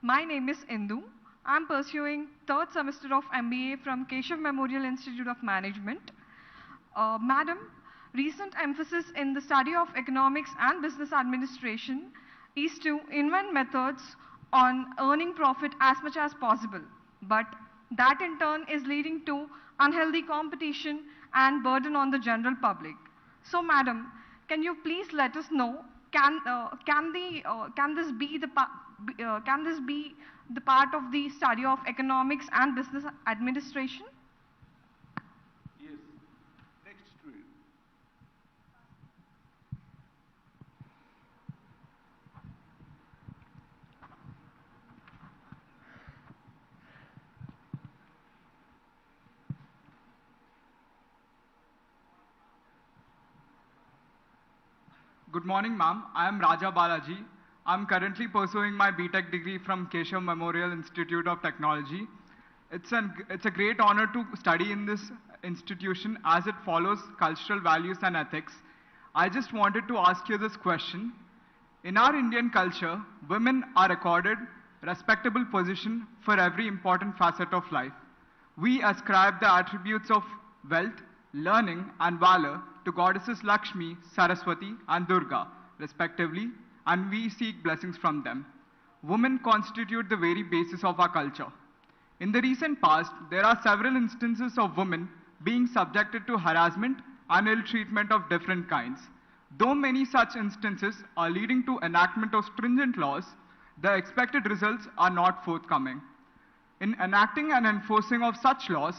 S8: My name is Indu. I'm pursuing 3rd semester of MBA from Keshav Memorial Institute of Management. Madam, recent emphasis in the study of economics and business administration is to invent methods on earning profit as much as possible. But that in turn is leading to unhealthy competition and burden on the general public. So, Madam, can you please let us know, can this be the part of the study of economics and business administration?
S1: Yes. Next student.
S9: Good morning, ma'am. I am Raja Balaji. I am currently pursuing my BTech degree from Keshav Memorial Institute of Technology. It's a great honor to study in this institution as it follows cultural values and ethics. I just wanted to ask you this question. In our Indian culture, women are accorded respectable position for every important facet of life. We ascribe the attributes of wealth, learning, and valor to goddesses Lakshmi, Saraswati, and Durga, respectively, and we seek blessings from them. Women constitute the very basis of our culture. In the recent past, there are several instances of women being subjected to harassment and ill treatment of different kinds. Though many such instances are leading to enactment of stringent laws, the expected results are not forthcoming. In enacting and enforcing of such laws,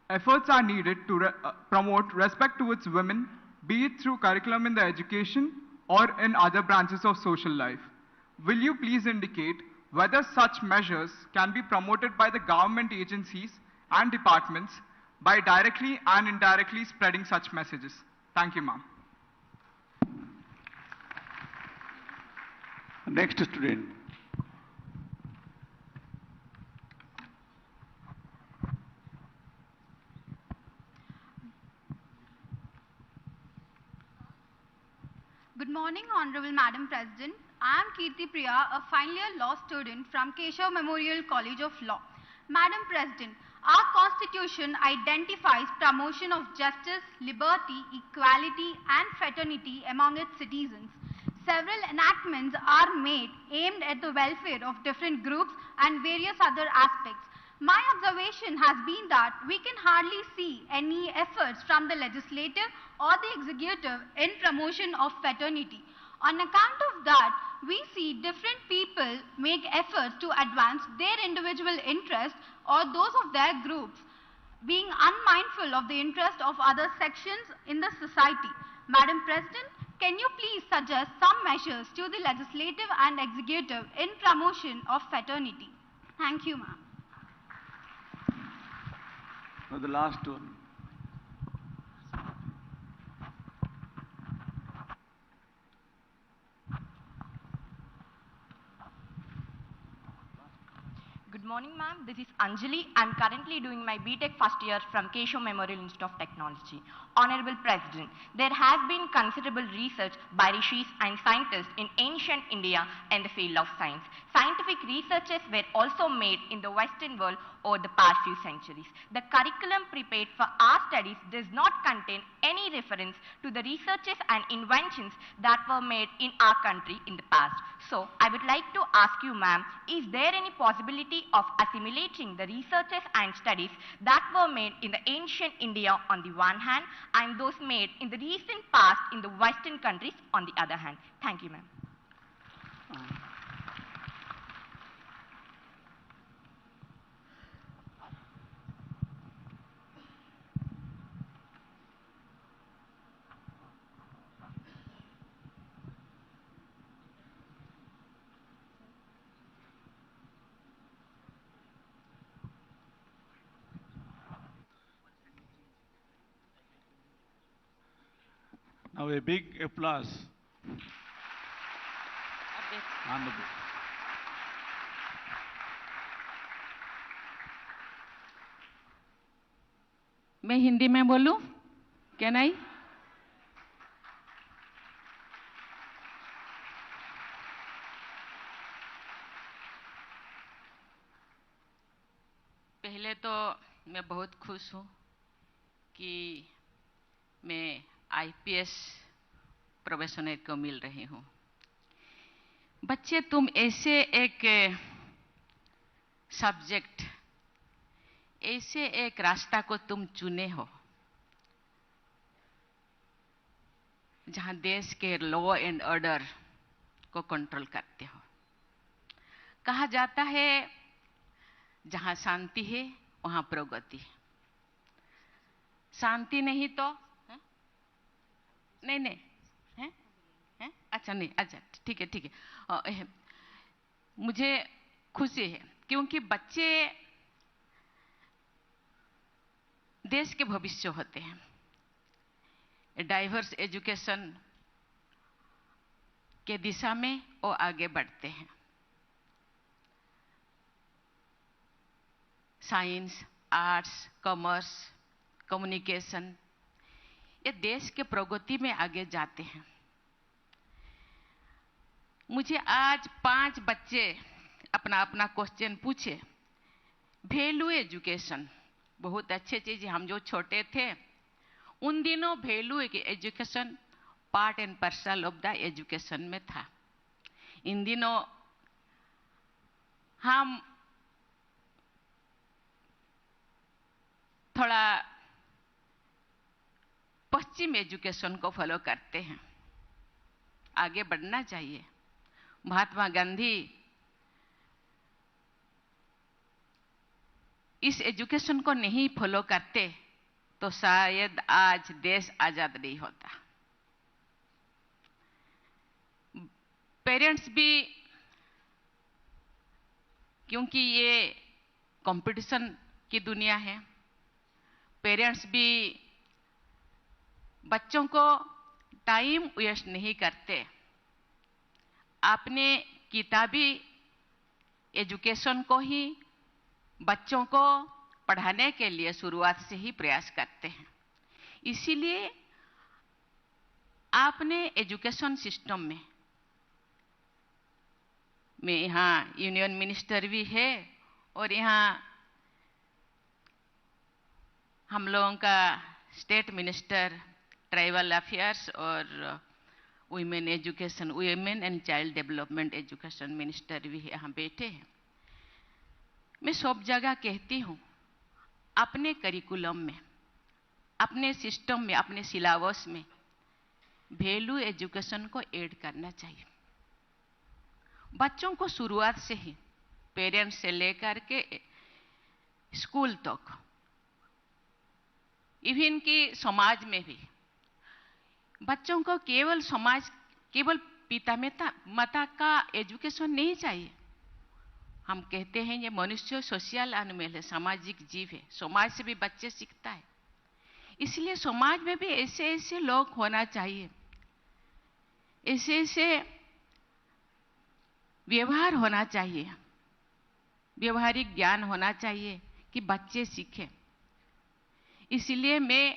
S9: efforts are needed to promote respect towards women, be it through curriculum in the education or in other branches of social life. Will you please indicate whether such measures can be promoted by the government agencies and departments by directly and indirectly spreading such messages? Thank you, ma'am.
S1: Next student.
S3: Good morning, Honorable Madam President. I am Kirti Priya, a final year law student from Keshav Memorial College of Law. Madam President, our Constitution identifies promotion of justice, liberty, equality, and fraternity among its citizens. Several enactments are made aimed at the welfare of different groups and various other aspects. My observation has been that we can hardly see any efforts from the legislative or the executive in promotion of fraternity. On account of that, we see different people make efforts to advance their individual interests or those of their groups, being unmindful of the interest of other sections in the society. Madam President, can you please suggest some measures to the legislative and executive in promotion of fraternity? Thank you, ma'am.
S1: The last one.
S10: Good morning, ma'am. This is Anjali. I'm currently doing my BTech first year from Keshav Memorial Institute of Technology. Honorable President, there has been considerable research by rishis and scientists in ancient India and the field of science. Scientific researches were also made in the Western world over the past few centuries. The curriculum prepared for our studies does not contain any reference to the researches and inventions that were made in our country in the past. So, I would like to ask you, ma'am, is there any possibility of assimilating the researches and studies that were made in the ancient India on the one hand and those made in the recent past in the Western countries on the other hand? Thank you, ma'am.
S1: Now a big applause. Hon'ble.
S11: मैं हिंदी में बोलूं? क्या नहीं? पहले तो मैं बहुत खुश हूं कि मैं आईपीएस प्रोफेशनल को मिल रही हूं। बच्चे, तुम ऐसे एक सब्जेक्ट, ऐसे एक रास्ता को तुम चुने हो जहां देश के लॉ एंड ऑर्डर को कंट्रोल करते हो। कहा जाता है जहां शांति है वहां प्रगति। शांति नहीं तो नहीं है? अच्छा नहीं, अच्छा ठीक है। मुझे खुशी है क्योंकि बच्चे देश के भविष्य होते हैं। डाइवर्स एजुकेशन के दिशा में वो आगे बढ़ते हैं। साइंस, आर्ट्स, कॉमर्स, कम्युनिकेशन, ये देश के प्रगति में आगे जाते हैं। मुझे आज 5 बच्चे अपना अपना क्वेश्चन पूछे। वैल्यू एजुकेशन बहुत अच्छी चीज है। हम जो छोटे थे उन दिनों value education part and parcel of the education में था। इन दिनों हम थोड़ा पश्चिम एजुकेशन को फॉलो करते हैं। आगे बढ़ना चाहिए। महात्मा गांधी इस एजुकेशन को नहीं फॉलो करते तो शायद आज देश आजाद नहीं होता। पेरेंट्स भी, क्योंकि ये कंपटीशन की दुनिया है, पेरेंट्स भी बच्चों को टाइम वेस्ट नहीं करते। अपने किताबी एजुकेशन को ही बच्चों को पढ़ाने के लिए शुरुआत से ही प्रयास करते हैं। इसीलिए आपने एजुकेशन सिस्टम में यहाँ यूनियन मिनिस्टर भी है और यहाँ हम लोगों का स्टेट मिनिस्टर ट्राइबल अफेयर्स और women education, women and child development education minister भी यहाँ बैठे हैं। मैं सब जगह कहती हूँ, अपने करिकुलम में, अपने सिस्टम में, अपने सिलेबस में वैल्यू एजुकेशन को ऐड करना चाहिए। बच्चों को शुरुआत से ही, पेरेंट्स से लेकर के स्कूल तक, इवन कि समाज में भी बच्चों को केवल पिता माता का एजुकेशन नहीं चाहिए। हम कहते हैं ये मनुष्य सोशल एनिमल है, सामाजिक जीव है, समाज से भी बच्चे सीखता है। इसलिए समाज में भी ऐसे ऐसे लोग होना चाहिए, ऐसे ऐसे व्यवहार होना चाहिए, व्यवहारिक ज्ञान होना चाहिए कि बच्चे सीखें। इसलिए मैं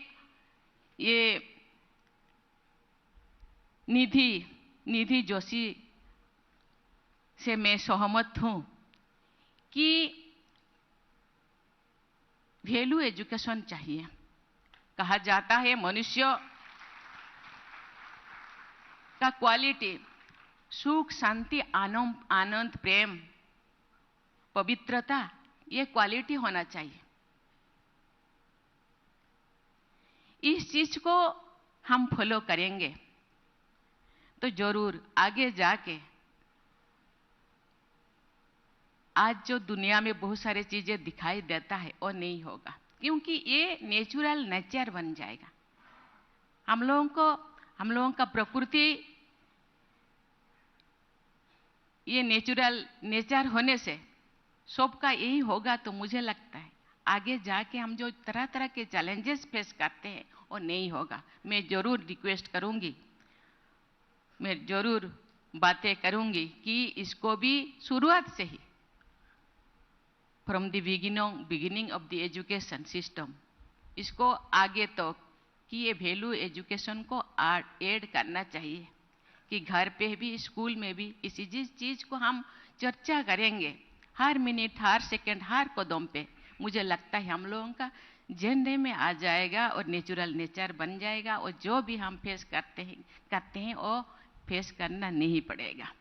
S11: ये निधि जोशी से मैं सहमत हूं कि वैल्यू एजुकेशन चाहिए। कहा जाता है मनुष्य का क्वालिटी सुख, शांति, आनंद, प्रेम, पवित्रता, ये क्वालिटी होना चाहिए। इस चीज को हम फॉलो करेंगे तो जरूर आगे जाके आज जो दुनिया में बहुत सारी चीजें दिखाई देता है वो नहीं होगा, क्योंकि ये नेचर बन जाएगा। हम लोगों का प्रकृति ये नेचर होने से सबका यही होगा। तो मुझे लगता है आगे जाके हम जो तरह तरह के चैलेंजेस फेस करते हैं वो नहीं होगा। मैं जरूर रिक्वेस्ट करूंगी, मैं जरूर बातें करूंगी कि इसको भी शुरुआत से ही, from the beginning of the education system, इसको आगे तक कि ये वैल्यू एजुकेशन को ऐड करना चाहिए कि घर पे भी, स्कूल में भी इसी चीज को हम चर्चा करेंगे हर मिनट, हर सेकंड, हर कदम पे। मुझे लगता है हम लोगों का जेनरे में आ जाएगा और नेचर बन जाएगा, और जो भी हम फेस करते हैं वो फेस करना नहीं पड़ेगा।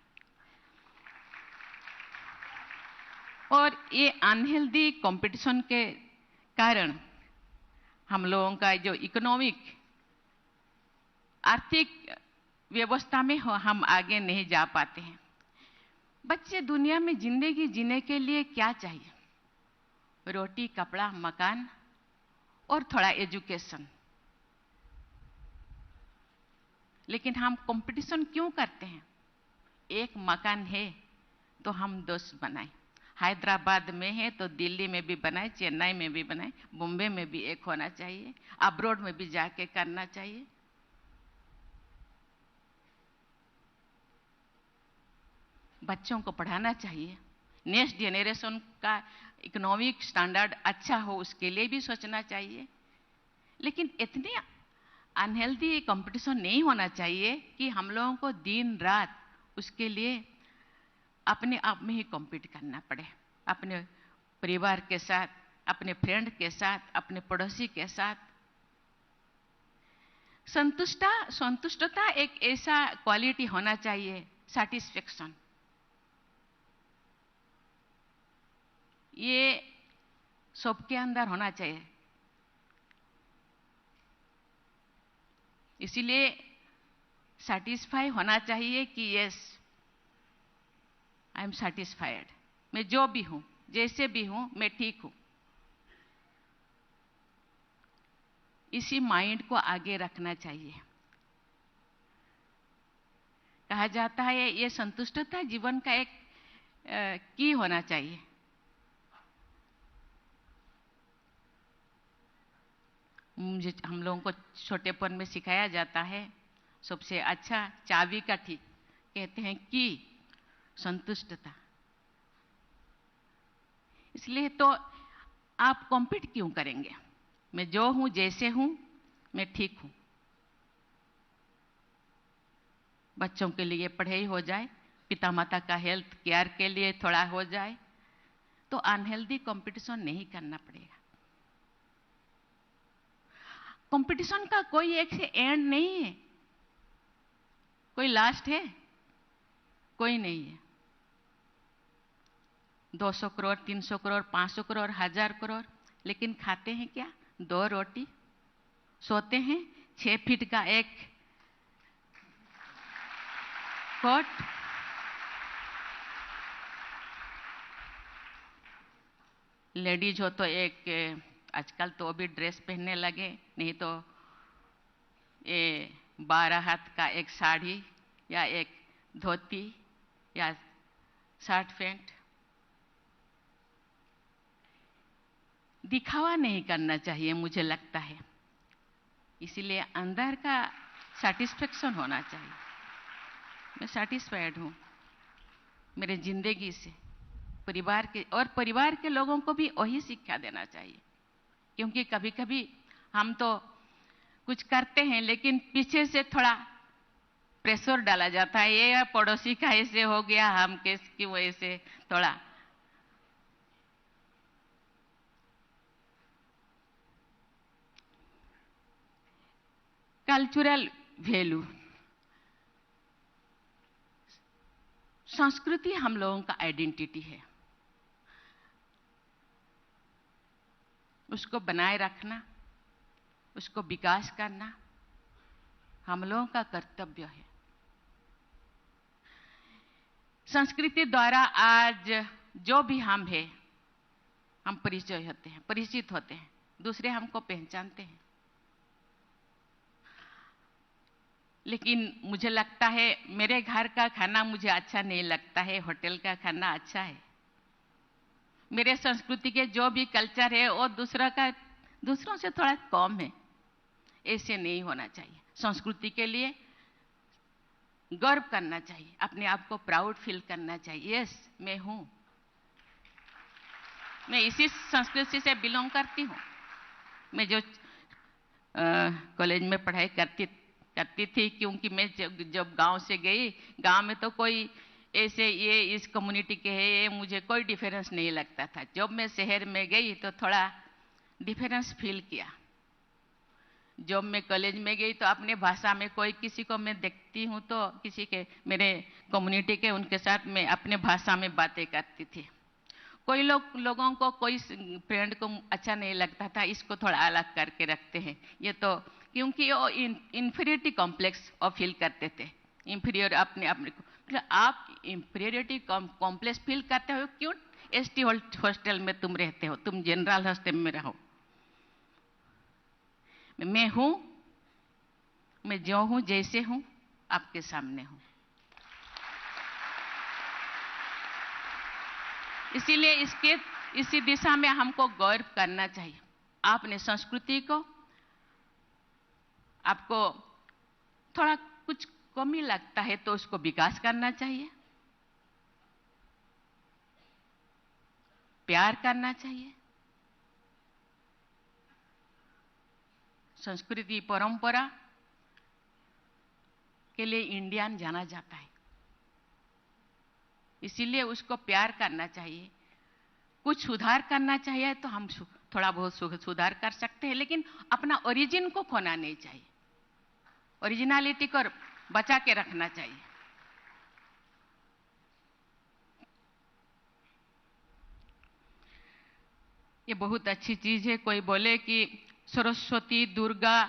S11: और ये अनहेल्दी कंपटीशन के कारण हम लोगों का जो इकोनॉमिक, आर्थिक व्यवस्था में हम आगे नहीं जा पाते हैं। बच्चे दुनिया में जिंदगी जीने के लिए क्या चाहिए? रोटी, कपड़ा, मकान और थोड़ा एजुकेशन। लेकिन हम कंपटीशन क्यों करते हैं? एक मकान है तो हम 10 बनाए, हैदराबाद में है तो दिल्ली में भी बनाए, चेन्नई में भी बनाए, बॉम्बे में भी एक होना चाहिए, अब्रॉड में भी जाके करना चाहिए। बच्चों को पढ़ाना चाहिए, नेक्स्ट जेनरेशन का इकोनॉमिक स्टैंडर्ड अच्छा हो उसके लिए भी सोचना चाहिए। लेकिन इतने अनहेल्दी कंपटीशन नहीं होना चाहिए कि हम लोगों को दिन रात उसके लिए अपने आप में ही कॉम्पीट करना पड़े, अपने परिवार के साथ, अपने फ्रेंड के साथ, अपने पड़ोसी के साथ। संतुष्टता एक ऐसा क्वालिटी होना चाहिए, सैटिस्फैक्शन, ये सबके अंदर होना चाहिए। इसीलिए सैटिस्फाई होना चाहिए कि यस, आई एम सैटिस्फाइड, मैं जो भी हूं, जैसे भी हूं, मैं ठीक हूं। इसी माइंड को आगे रखना चाहिए। कहा जाता है ये संतुष्टता जीवन का एक की होना चाहिए। हम लोगों को छोटेपन में सिखाया जाता है सबसे अच्छा चाबी का ठीक कहते हैं कि संतुष्टता। इसलिए तो आप कॉम्पीट क्यों करेंगे? मैं जो हूं, जैसे हूं, मैं ठीक हूं। बच्चों के लिए पढ़ाई हो जाए, पिता माता का हेल्थ केयर के लिए थोड़ा हो जाए, तो अनहेल्दी कंपटीशन नहीं करना पड़ेगा। कंपटीशन का कोई एक से एंड नहीं है, कोई लास्ट है, कोई नहीं है। 200 करोड़, 300 करोड़, 500 करोड़, 1000 करोड़, लेकिन खाते हैं क्या? 2 रोटी। सोते हैं 6 फीट का एक कोट। लेडीज हो तो एक, आजकल तो भी ड्रेस पहनने लगे, नहीं तो ये 12 हाथ का एक साड़ी या एक धोती या शर्ट पैंट। दिखावा नहीं करना चाहिए मुझे लगता है, इसीलिए अंदर का सैटिस्फैक्शन होना चाहिए। मैं सैटिस्फाइड हूँ मेरे जिंदगी से, परिवार के लोगों को भी वही शिक्षा देना चाहिए, क्योंकि कभी कभी हम तो कुछ करते हैं लेकिन पीछे से थोड़ा प्रेशर डाला जाता है, ये पड़ोसी का ऐसे हो गया, हम किसकी वजह से थोड़ा। कल्चरल वैल्यू, संस्कृति हम लोगों का आइडेंटिटी है, उसको बनाए रखना, उसको विकास करना हम लोगों का कर्तव्य है। संस्कृति द्वारा आज जो भी हम हैं, हम परिचित होते हैं, दूसरे हमको पहचानते हैं। लेकिन मुझे लगता है मेरे घर का खाना मुझे अच्छा नहीं लगता है, होटल का खाना अच्छा है। मेरे संस्कृति के जो भी कल्चर है वो दूसरों से थोड़ा कम है, ऐसे नहीं होना चाहिए। संस्कृति के लिए गर्व करना चाहिए, अपने आप को प्राउड फील करना चाहिए। यस, मैं हूं, मैं इसी संस्कृति से बिलोंग करती हूं। मैं जो कॉलेज में पढ़ाई करती थी, क्योंकि मैं जब गांव से गई, गांव में तो कोई ऐसे ये इस कम्युनिटी के है, ये मुझे कोई डिफरेंस नहीं लगता था। जब मैं शहर में गई तो थोड़ा डिफरेंस फील किया। जब मैं कॉलेज में गई तो अपने भाषा में कोई किसी को मैं देखती हूँ तो किसी के मेरे कम्युनिटी के उनके साथ मैं अपने भाषा में बातें करती थी। कोई लोगों को कोई फ्रेंड को अच्छा नहीं लगता था, इसको थोड़ा अलग करके रखते हैं, ये तो क्योंकि वो इंफीरियरिटी कॉम्प्लेक्स और फील करते थे। इंफीरियर अपने को, आप इंफीरियरिटी कॉम्प्लेक्स फील करते हो क्यों? एसटी हॉस्टल में तुम रहते हो, तुम जनरल हॉस्टल में रहो। मैं हूं, मैं जो हूं जैसे हूं आपके सामने हूं। इसीलिए इसी दिशा में हमको गौरव करना चाहिए। आपने संस्कृति को, आपको थोड़ा कुछ कमी लगता है तो उसको विकास करना चाहिए, प्यार करना चाहिए। संस्कृति परंपरा के लिए इंडियन जाना जाता है, इसीलिए उसको प्यार करना चाहिए। कुछ सुधार करना चाहिए तो हम थोड़ा बहुत सुधार कर सकते हैं, लेकिन अपना ओरिजिन को खोना नहीं चाहिए, ओरिजिनलिटी को बचा के रखना चाहिए। ये बहुत अच्छी चीज है। कोई बोले कि सरस्वती, दुर्गा,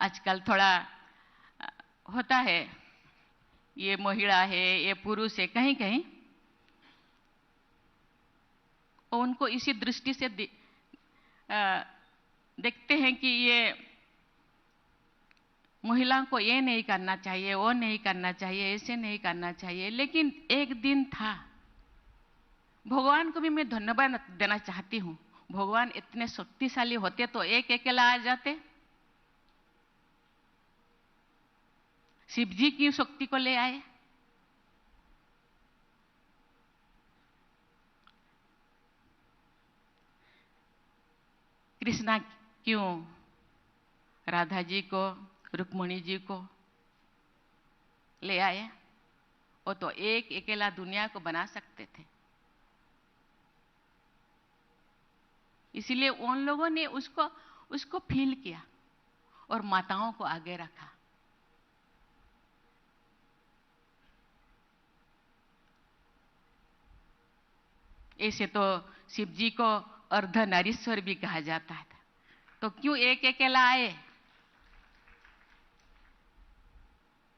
S11: आजकल थोड़ा होता है, ये महिला है, ये पुरुष है, कहीं कहीं और उनको इसी दृष्टि से देखते हैं कि ये महिलाओं को ये नहीं करना चाहिए, वो नहीं करना चाहिए, ऐसे नहीं करना चाहिए। लेकिन एक दिन था, भगवान को भी मैं धन्यवाद देना चाहती हूँ। भगवान इतने शक्तिशाली होते तो एक अकेला आ जाते। शिव जी की शक्ति को ले आए। कृष्णा क्यों राधा जी को, रुक्मणी जी को ले आए? वो तो एक अकेला दुनिया को बना सकते थे। इसीलिए उन लोगों ने उसको फील किया और माताओं को आगे रखा। ऐसे तो शिव जी को अर्धनारीश्वर भी कहा जाता है, तो क्यों एक अकेला आए?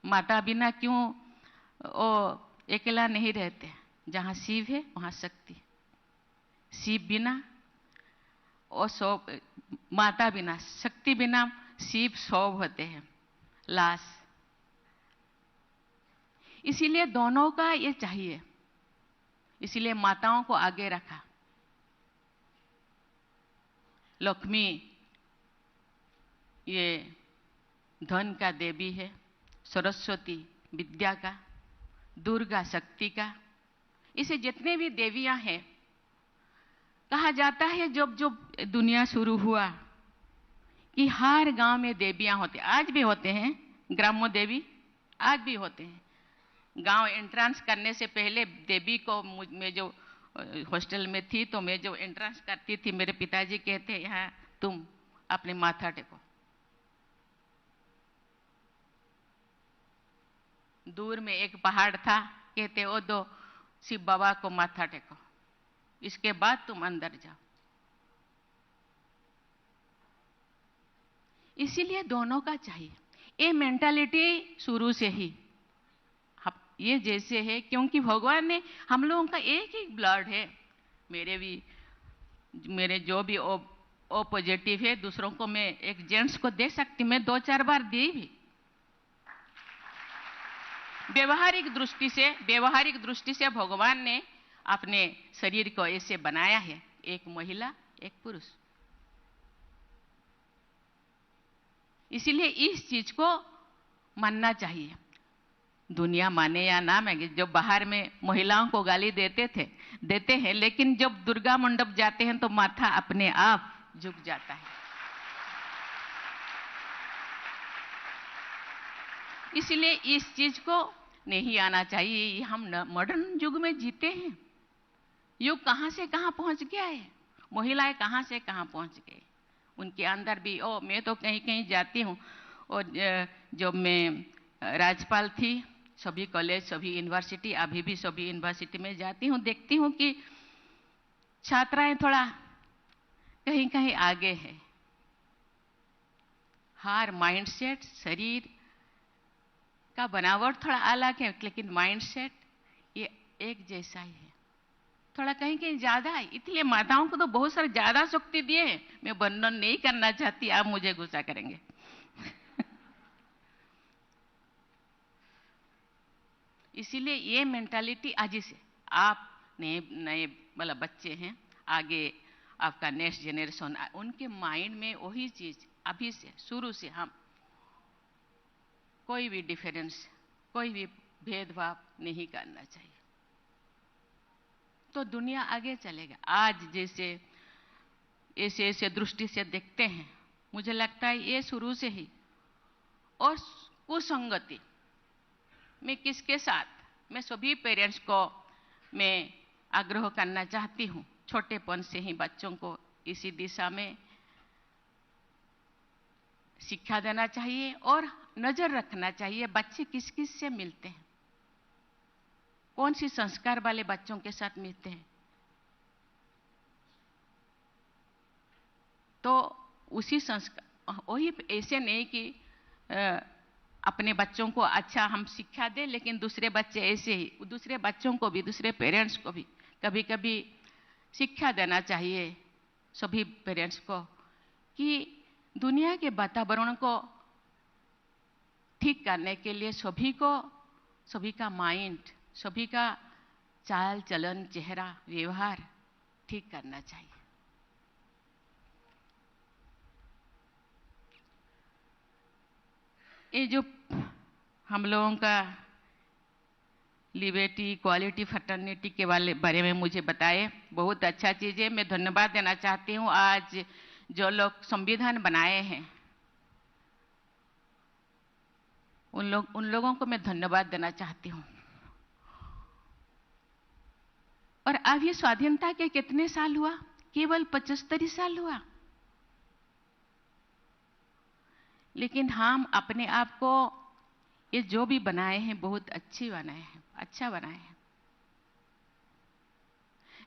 S11: माता बिना क्यों वो अकेला नहीं रहते? जहां शिव है वहां शक्ति। शिव बिना और सौ, माता बिना, शक्ति बिना शिव 100 होते हैं लाश। इसीलिए दोनों का ये चाहिए, इसीलिए माताओं को आगे रखा। लक्ष्मी ये धन का देवी है, सरस्वती विद्या का, दुर्गा शक्ति का। इसे जितने भी देवियां हैं, कहा जाता है जब जब दुनिया शुरू हुआ कि हर गांव में देवियां होते, आज भी होते हैं, ग्राम्य देवी आज भी होते हैं। गांव एंट्रेंस करने से पहले देवी को, मैं जो हॉस्टल में थी तो मैं जो एंट्रेंस करती थी, मेरे पिताजी कहते यहाँ तुम अपने माथा टेको। दूर में एक पहाड़ था, कहते ओ दो शिव बाबा को माथा टेको, इसके बाद तुम अंदर जाओ। इसीलिए दोनों का चाहिए। ये मेंटालिटी शुरू से ही ये जैसे है, क्योंकि भगवान ने हम लोगों का एक ही ब्लड है। मेरे जो भी ओ पॉजिटिव है, दूसरों को मैं एक जेंट्स को दे सकती, मैं 2-4 बार दी भी। व्यवहारिक दृष्टि से भगवान ने अपने शरीर को ऐसे बनाया है, एक महिला एक पुरुष। इसीलिए इस चीज को मानना चाहिए, दुनिया माने या ना माने। जब बाहर में महिलाओं को गाली देते हैं, लेकिन जब दुर्गा मंडप जाते हैं तो माथा अपने आप झुक जाता है। इसलिए इस चीज को नहीं आना चाहिए। हम मॉडर्न युग में जीते हैं, युग कहां से कहां पहुंच गया है, महिलाएं कहां से कहां पहुंच गए। उनके अंदर भी मैं तो कहीं कहीं जाती हूँ, और जब मैं राज्यपाल थी, सभी कॉलेज सभी यूनिवर्सिटी, अभी भी सभी यूनिवर्सिटी में जाती हूँ, देखती हूँ कि छात्राएं थोड़ा कहीं कहीं आगे है। हर माइंडसेट, शरीर का बनावट थोड़ा अलग है, लेकिन माइंडसेट ये एक जैसा ही है, थोड़ा कहीं कहीं ज्यादा है। इसलिए माताओं को तो बहुत सारे ज्यादा शक्ति दिए हैं, मैं वर्णन नहीं करना चाहती, आप मुझे गुस्सा करेंगे। इसीलिए ये मेंटालिटी आज से आप नए मतलब बच्चे हैं, आगे आपका नेक्स्ट जनरेशन, उनके माइंड में वही चीज अभी से शुरू से हम कोई भी डिफरेंस, कोई भी भेदभाव नहीं करना चाहिए, तो दुनिया आगे चलेगा। आज जैसे ऐसे दृष्टि से देखते हैं, मुझे लगता है ये शुरू से ही। और कुसंगति मैं किसके साथ, मैं सभी पेरेंट्स को मैं आग्रह करना चाहती हूँ, छोटेपन से ही बच्चों को इसी दिशा में शिक्षा देना चाहिए और नजर रखना चाहिए बच्चे किस किस से मिलते हैं, कौन सी संस्कार वाले बच्चों के साथ मिलते हैं। तो उसी संस्कार, वही ऐसे नहीं कि अपने बच्चों को अच्छा हम शिक्षा दें, लेकिन दूसरे बच्चे ऐसे ही, दूसरे बच्चों को भी, दूसरे पेरेंट्स को भी कभी कभी शिक्षा देना चाहिए सभी पेरेंट्स को कि दुनिया के वातावरण को ठीक करने के लिए सभी का माइंड, सभी का चाल चलन, चेहरा, व्यवहार ठीक करना चाहिए। ये जो हम लोगों का लिबर्टी, इक्वालिटी, फ्रेटर्निटी के बारे में मुझे बताए, बहुत अच्छा चीज़ है। मैं धन्यवाद देना चाहती हूँ आज जो लोग संविधान बनाए हैं, उन लोगों को मैं धन्यवाद देना चाहती हूँ। और अब ये स्वाधीनता के कितने साल हुआ? केवल 75 साल हुआ। लेकिन हम अपने आप को ये जो भी बनाए हैं बहुत अच्छी बनाए हैं, अच्छा बनाए हैं।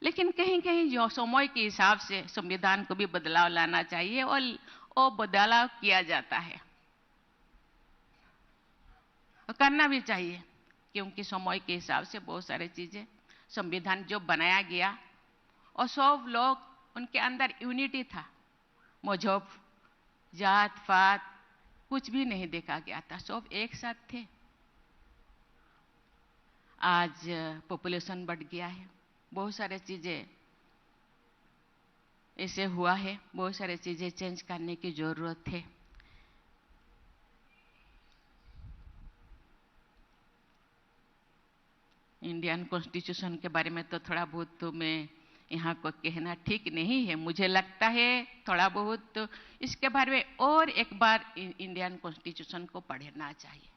S11: लेकिन कहीं कहीं जो समय के हिसाब से संविधान को भी बदलाव लाना चाहिए और वो बदलाव किया जाता है, करना भी चाहिए, क्योंकि समय के हिसाब से बहुत सारी चीजें संविधान जो बनाया गया और सब लोग उनके अंदर यूनिटी था, मजहब जात पात कुछ भी नहीं देखा गया था, सब एक साथ थे। आज पॉपुलेशन बढ़ गया है, बहुत सारे चीजें ऐसे हुआ है, बहुत सारे चीजें चेंज करने की जरूरत है। इंडियन कॉन्स्टिट्यूशन के बारे में तो थोड़ा बहुत तो मैं यहाँ को कहना ठीक नहीं है, मुझे लगता है थोड़ा बहुत तो इसके बारे में और एक बार इंडियन कॉन्स्टिट्यूशन को पढ़ना चाहिए,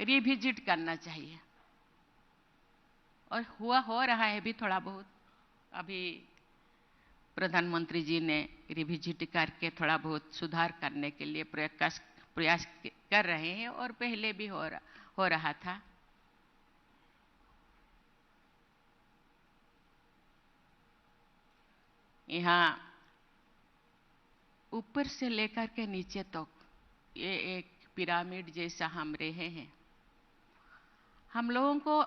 S11: रिविजिट करना चाहिए। और हो रहा है भी थोड़ा बहुत, अभी प्रधानमंत्री जी ने रिविजिट करके थोड़ा बहुत सुधार करने के लिए प्रयास कर रहे हैं, और पहले भी हो रहा था। यहाँ ऊपर से लेकर के नीचे तक ये एक पिरामिड जैसा हम रहे हैं। हम लोगों को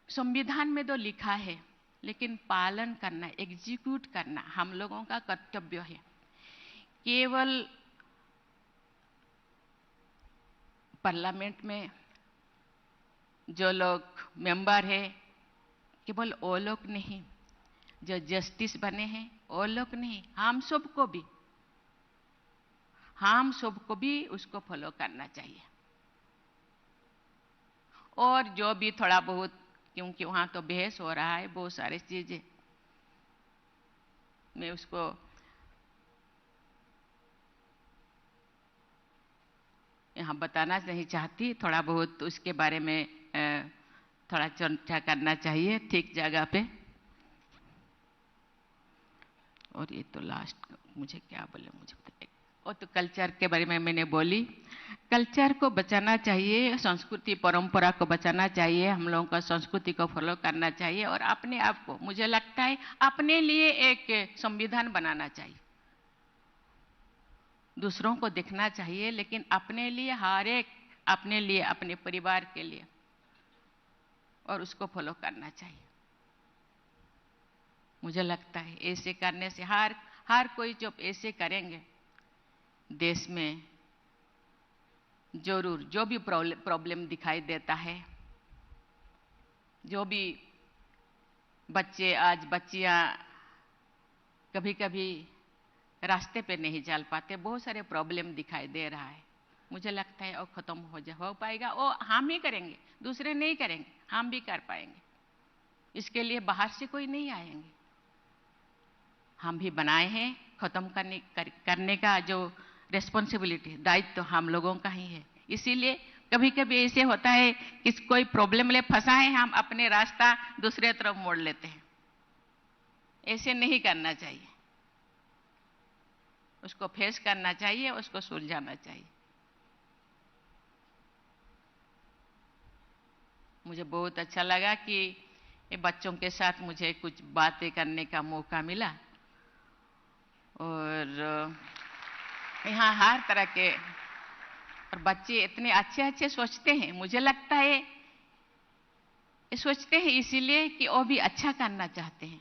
S11: संविधान में तो लिखा है, लेकिन पालन करना, एग्जीक्यूट करना हम लोगों का कर्तव्य है। केवल पार्लियामेंट में जो लोग मेंबर है, केवल वो लोग नहीं, जो जस्टिस बने हैं वो लोग नहीं, हम सबको भी उसको फॉलो करना चाहिए। और जो भी थोड़ा बहुत, क्योंकि वहां तो बहस हो रहा है बहुत सारी चीजें, मैं उसको यहाँ बताना नहीं चाहती, थोड़ा बहुत उसके बारे में थोड़ा चर्चा करना चाहिए ठीक जगह पे। और ये तो लास्ट मुझे क्या बोले, मुझे बताइए। और तो कल्चर के बारे में मैंने बोली, कल्चर को बचाना चाहिए, संस्कृति परंपरा को बचाना चाहिए, हम लोगों का संस्कृति को फॉलो करना चाहिए, और अपने आप को, मुझे लगता है अपने लिए एक संविधान बनाना चाहिए। दूसरों को देखना चाहिए, लेकिन अपने लिए, हर एक अपने लिए, अपने परिवार के लिए, और उसको फॉलो करना चाहिए। मुझे लगता है ऐसे करने से हर कोई जब ऐसे करेंगे, देश में जरूर जो भी प्रॉब्लम दिखाई देता है, जो भी बच्चियां कभी कभी रास्ते पे नहीं चल पाते, बहुत सारे प्रॉब्लम दिखाई दे रहा है, मुझे लगता है वो खत्म हो पाएगा। वो हम ही करेंगे, दूसरे नहीं करेंगे, हम भी कर पाएंगे। इसके लिए बाहर से कोई नहीं आएंगे, हम भी बनाए हैं। खत्म करने का जो रेस्पॉन्सिबिलिटी, दायित्व तो हम लोगों का ही है। इसीलिए कभी कभी ऐसे होता है कि कोई प्रॉब्लम ले फंसा है, हम अपने रास्ता दूसरे तरफ मोड़ लेते हैं। ऐसे नहीं करना चाहिए, उसको फेस करना चाहिए, उसको सुलझाना चाहिए। मुझे बहुत अच्छा लगा कि ये बच्चों के साथ मुझे कुछ बातें करने का मौका मिला, और यहाँ हर तरह के, और बच्चे इतने अच्छे अच्छे सोचते हैं। मुझे लगता है ये सोचते हैं इसीलिए कि वो भी अच्छा करना चाहते हैं।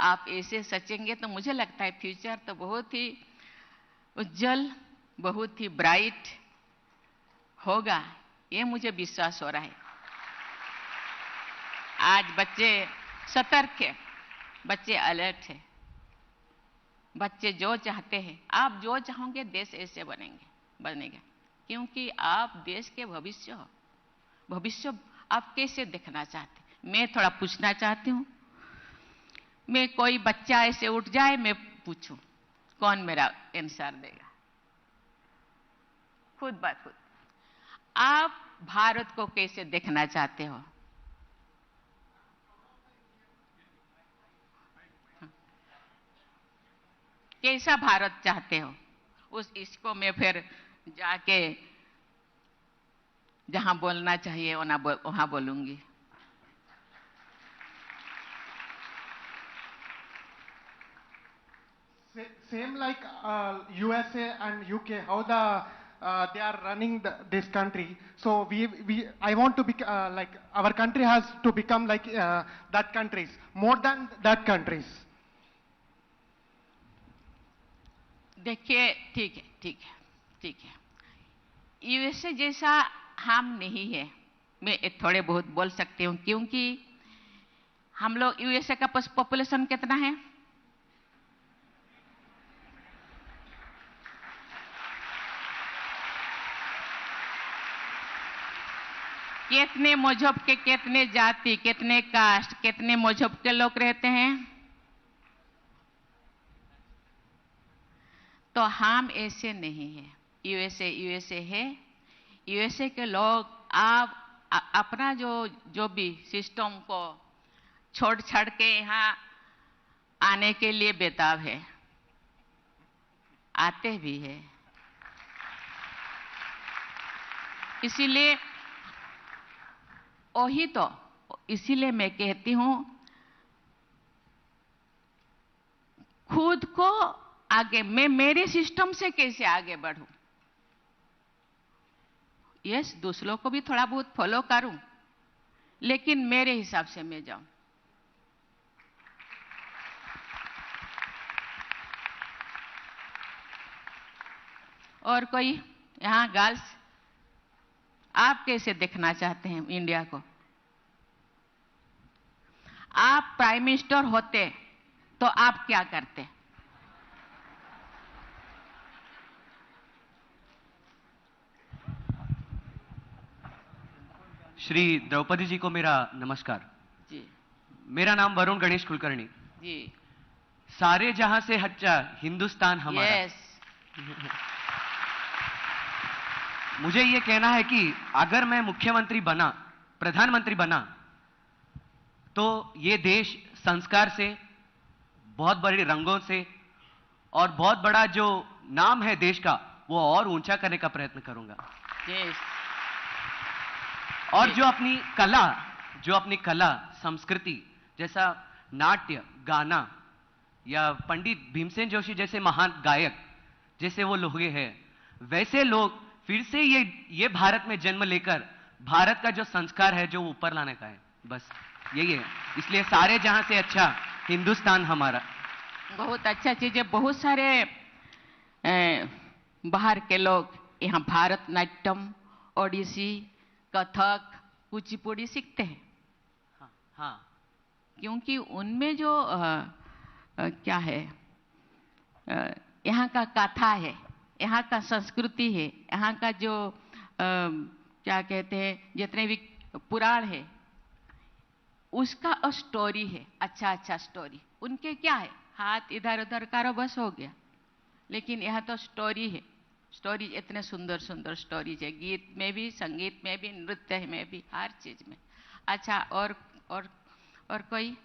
S11: आप ऐसे सोचेंगे तो मुझे लगता है फ्यूचर तो बहुत ही उज्जवल, बहुत ही ब्राइट होगा, ये मुझे विश्वास हो रहा है। आज बच्चे सतर्क है, बच्चे अलर्ट है, बच्चे जो चाहते हैं, आप जो चाहोगे देश ऐसे बनेगा, क्योंकि आप देश के भविष्य हो। भविष्य आप कैसे देखना चाहते? मैं थोड़ा पूछना चाहती हूँ, मैं कोई बच्चा ऐसे उठ जाए, मैं पूछूं, कौन मेरा आंसर देगा? खुद ब खुद आप भारत को कैसे देखना चाहते हो? कैसा भारत चाहते हो? इसको मैं फिर जाके जहां बोलना चाहिए वहां बोलूंगी।
S12: Same like USA and UK, how they are running this country. So I want to be like our country has to become like that countries, more than that countries.
S11: देखिए, ठीक है। यूएसए जैसा हम नहीं है। मैं थोड़े बहुत बोल सकती हूँ, क्योंकि हम लोग यूएसए का पॉपुलेशन कितना है? कितने मजहब के, कितने जाति, कितने कास्ट, कितने मजहब के लोग रहते हैं? तो हम ऐसे नहीं है। यूएसए है। यूएसए के लोग आप अपना जो भी सिस्टम को छोड़ छाड़ के यहाँ आने के लिए बेताब है, आते भी है। इसीलिए वही तो, इसीलिए मैं कहती हूं, खुद को आगे, मैं मेरे सिस्टम से कैसे आगे बढ़ूं? यस, दूसरों को भी थोड़ा बहुत फॉलो करूं, लेकिन मेरे हिसाब से मैं जाऊं। और कोई यहां गर्ल्स, आप कैसे देखना चाहते हैं इंडिया को? आप प्राइम मिनिस्टर होते तो आप क्या करते?
S13: श्री द्रौपदी जी को मेरा नमस्कार
S11: जी।
S13: मेरा नाम वरुण गणेश कुलकर्णी
S11: जी।
S13: सारे जहां से हच्चा हिंदुस्तान हमारा।
S11: यस।
S13: मुझे ये कहना है कि अगर मैं मुख्यमंत्री बना, प्रधानमंत्री बना, तो ये देश संस्कार से, बहुत बड़े रंगों से और बहुत बड़ा जो नाम है देश का, वो और ऊंचा करने का प्रयत्न करूंगा।
S11: यस।
S13: और जो अपनी कला संस्कृति, जैसा नाट्य, गाना, या पंडित भीमसेन जोशी जैसे महान गायक जैसे वो लोग हैं, वैसे लोग फिर से ये भारत में जन्म लेकर भारत का जो संस्कार है, जो ऊपर लाने का है, बस यही है। इसलिए सारे जहां से अच्छा हिंदुस्तान हमारा।
S11: बहुत अच्छा चीज है। बहुत सारे बाहर के लोग यहाँ भारतनाट्यम, ओडिसी, कथक, कुचिपुड़ी सीखते हैं।
S13: हाँ।
S11: क्योंकि उनमें जो क्या है, यहाँ का कथा है, यहाँ का संस्कृति है, यहाँ का जो क्या कहते हैं, जितने भी पुराण है, उसका स्टोरी है, अच्छा स्टोरी। उनके क्या है, हाथ इधर उधर करो बस हो गया, लेकिन यहाँ तो स्टोरी है। स्टोरी इतने सुंदर सुंदर स्टोरीज है, गीत में भी, संगीत में भी, नृत्य में भी, हर चीज में। अच्छा, और कोई?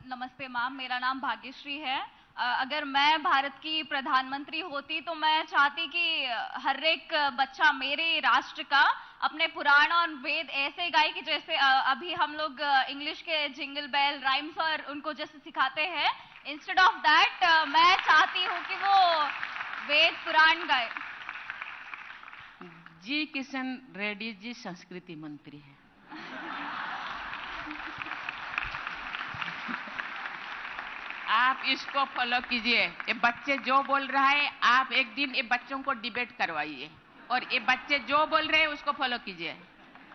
S14: नमस्ते मैम, मेरा नाम भाग्यश्री है। अगर मैं भारत की प्रधानमंत्री होती तो मैं चाहती कि हर एक बच्चा मेरे राष्ट्र का अपने पुराण और वेद ऐसे गाए कि जैसे अभी हम लोग इंग्लिश के जिंगल बेल राइम्स और उनको जैसे सिखाते हैं। इंस्टेड ऑफ दैट मैं चाहती हूँ कि वो वेद पुराण गाए।
S11: जी किशन रेड्डी जी संस्कृति मंत्री है। आप इसको फॉलो कीजिए। ये बच्चे जो बोल रहा है, आप एक दिन ये बच्चों को डिबेट करवाइए और ये बच्चे जो बोल रहे हैं उसको फॉलो कीजिए,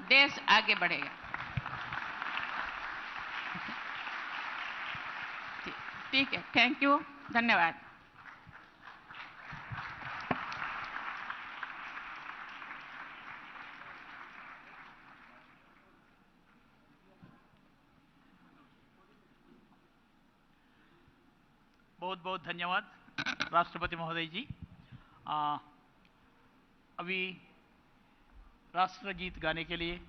S11: देश आगे बढ़ेगा। ठीक है, थैंक यू, धन्यवाद।
S2: बहुत बहुत धन्यवाद राष्ट्रपति महोदय जी। अभी राष्ट्रगीत गाने के लिए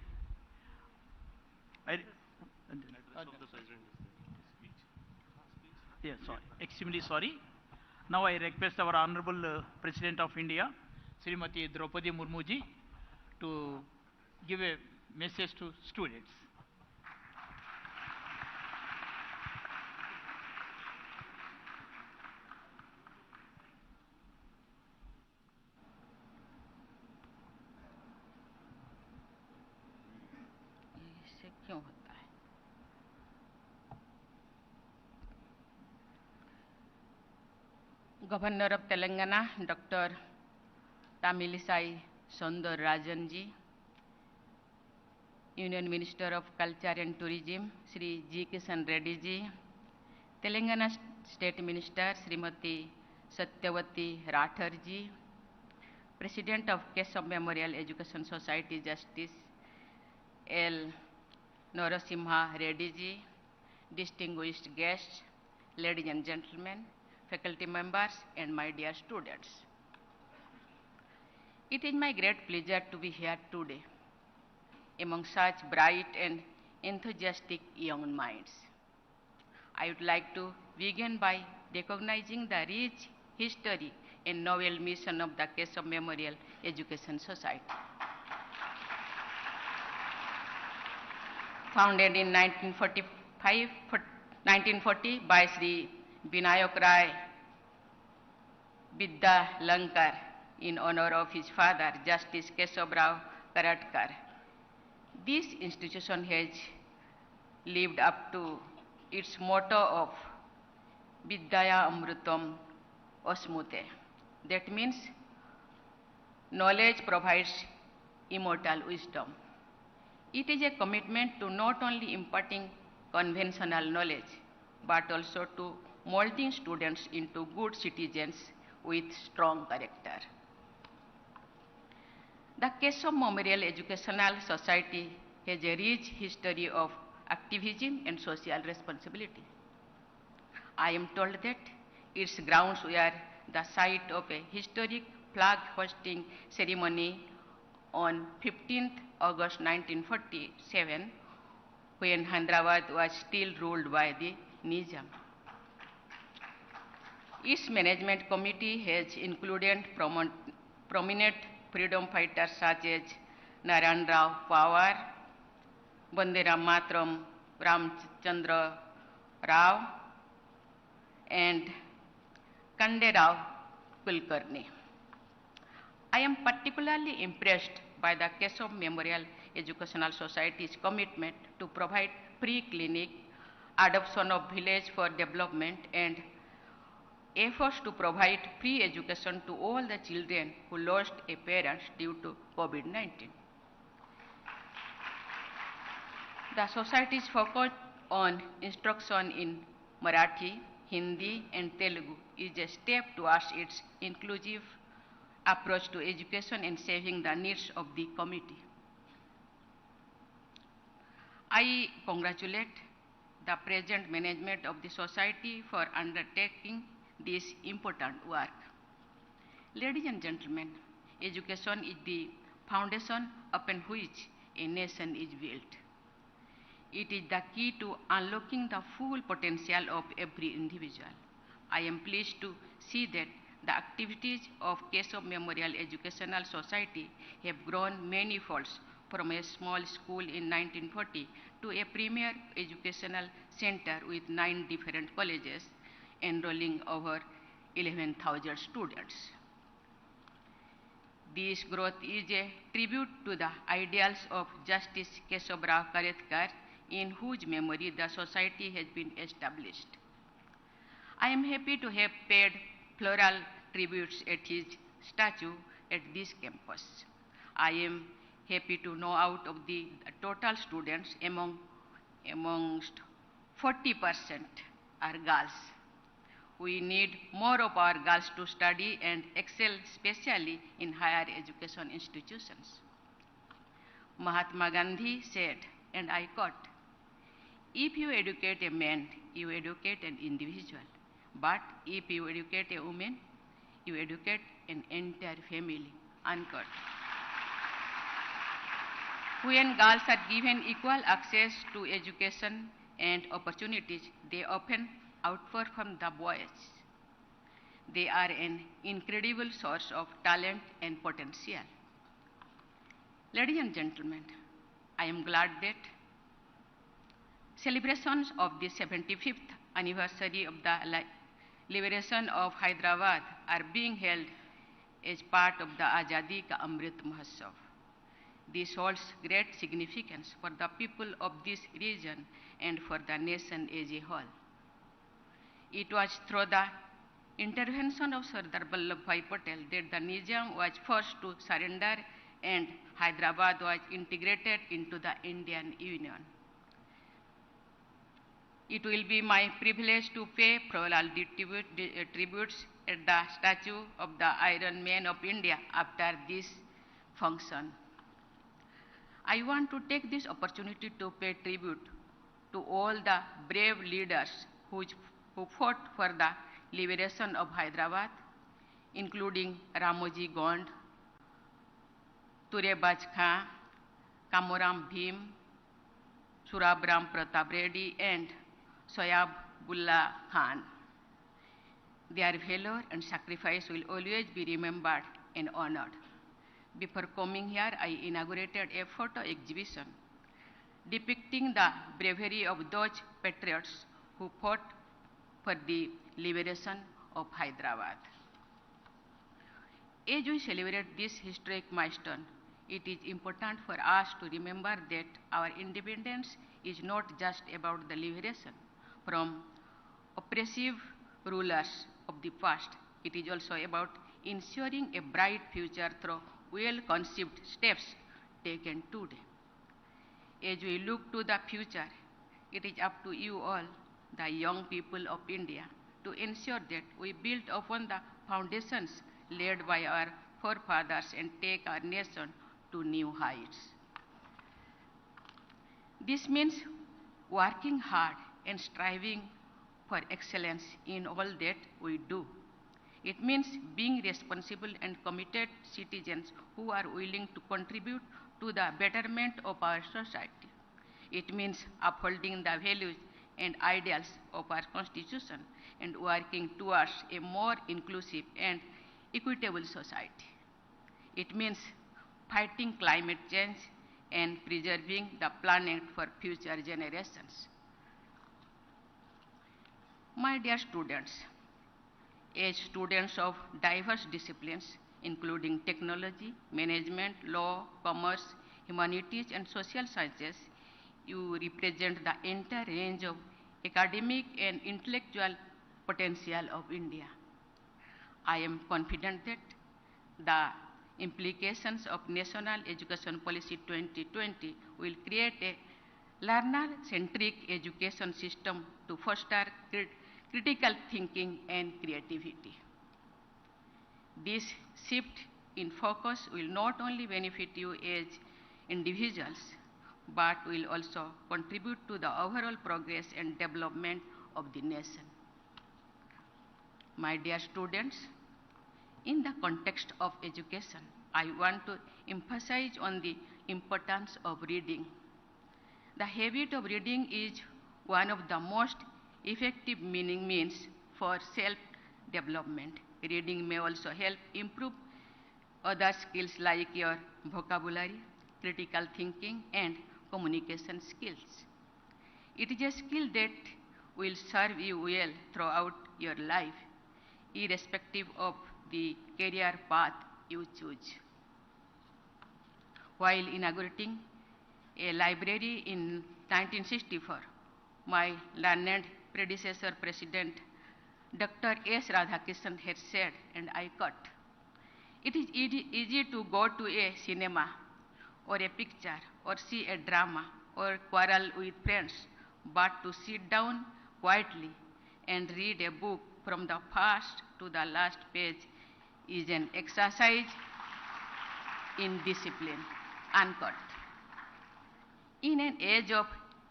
S2: Yes, sorry, extremely sorry. Now I request our Honorable President of India, Srimati Droupadi Murmu ji, to give a message to students.
S11: इससे क्यों होता है? Governor of Telangana, Dr. Tamilisai Soundararajan ji, Union Minister of Culture and Tourism, Sri G. Kishan Reddy ji, Telangana State Minister, Srimati Satyavati Rathar ji, President of Keshav Memorial Education Society, Justice L. Narasimha Reddy ji, distinguished guests, ladies and gentlemen, faculty members, and my dear students. It is my great pleasure to be here today among such bright and enthusiastic young minds. I would like to begin by recognizing the rich history and novel mission of the Keshav Memorial Education Society. Founded in 1940 by Sri Vinayak Rai Vidya Lankar in honor of his father, Justice Keshav Rao Karatkar. This institution has lived up to its motto of Vidyaya Amrutam Osmute. That means knowledge provides immortal wisdom. It is a commitment to not only imparting conventional knowledge, but also to molding students into good citizens with strong character. The Keshav Memorial Educational Society has a rich history of activism and social responsibility. I am told that its grounds were the site of a historic flag hosting ceremony on 15th August 1947, when Hyderabad was still ruled by the Nizam. Its management committee has included prominent freedom fighters such as Narayan Rao Pawar, Banderam Matram Ramchandra Rao, and Kande Rao Kulkarni. I am particularly impressed by the Keshav Memorial Educational Society's commitment to provide free clinic, adoption of village for development, and efforts to provide free education to all the children who lost a parent due to COVID-19. The society's focus on instruction in Marathi, Hindi, and Telugu is a step towards its inclusive approach to education and serving the needs of the community. I congratulate the present management of the society for undertaking this important work. Ladies and gentlemen, education is the foundation upon which a nation is built. It is the key to unlocking the full potential of every individual. I am pleased to see that the activities of Keshav Memorial Educational Society have grown many folds from a small school in 1940 to a premier educational center with 9 different colleges enrolling over 11,000 students. This growth is a tribute to the ideals of Justice Keshav Rao Karatkar, in whose memory the society has been established. I am happy to have paid floral tributes at his statue at this campus. I am happy to know out of the total students amongst 40% are girls. We need more of our girls to study and excel, especially in higher education institutions. Mahatma Gandhi said, and I quote, "If you educate a man, you educate an individual. But if you educate a woman, you educate an entire family." Unquote. When girls are given equal access to education and opportunities, they open outperform the boys. They are an incredible source of talent and potential. Ladies and gentlemen, I am glad that celebrations of the 75th anniversary of the liberation of Hyderabad are being held as part of the Azadi ka Amrit Mahotsav. This holds great significance for the people of this region and for the nation as a whole. It was through the intervention of Sardar Vallabhbhai Patel that the Nizam was forced to surrender and Hyderabad was integrated into the Indian Union. It will be my privilege to pay floral tributes at the statue of the Iron Man of India after this function. I want to take this opportunity to pay tribute to all the brave leaders who fought for the liberation of Hyderabad, including Ramoji Gond, Turebaj Khan, Kamuram Bhim, Surabram Pratap Reddy, and Soyabullah Khan. Their valor and sacrifice will always be remembered and honored. Before coming here, I inaugurated a photo exhibition depicting the bravery of those patriots who fought for the liberation of Hyderabad. As we celebrate this historic milestone, it is important for us to remember that our independence is not just about the liberation from oppressive rulers of the past. It is also about ensuring a bright future through well-conceived steps taken today. As we look to the future, it is up to you all, the young people of India, to ensure that we build upon the foundations laid by our forefathers and take our nation to new heights. This means working hard and striving for excellence in all that we do. It means being responsible and committed citizens who are willing to contribute to the betterment of our society. It means upholding the values and ideals of our Constitution and working towards a more inclusive and equitable society. It means fighting climate change and preserving the planet for future generations. My dear students, as students of diverse disciplines, including technology, management, law, commerce, humanities, and social sciences, you represent the entire range of academic and intellectual potential of India. I am confident that the implications of National Education Policy 2020 will create a learner-centric education system to foster critical thinking and creativity. This shift in focus will not only benefit you as individuals, but will also contribute to the overall progress and development of the nation. My dear students, in the context of education, I want to emphasize on the importance of reading. The habit of reading is one of the most effective means for self-development. Reading may also help improve other skills like your vocabulary, critical thinking, and communication skills. It is a skill that will serve you well throughout your life, irrespective of the career path you choose. While inaugurating a library in 1964, my learned predecessor President Dr. S. Radhakrishnan had said, and I quote, "It is easy to go to a cinema or a picture or see a drama or quarrel with friends, but to sit down quietly and read a book from the first to the last page is an exercise in discipline," unquote. In an age of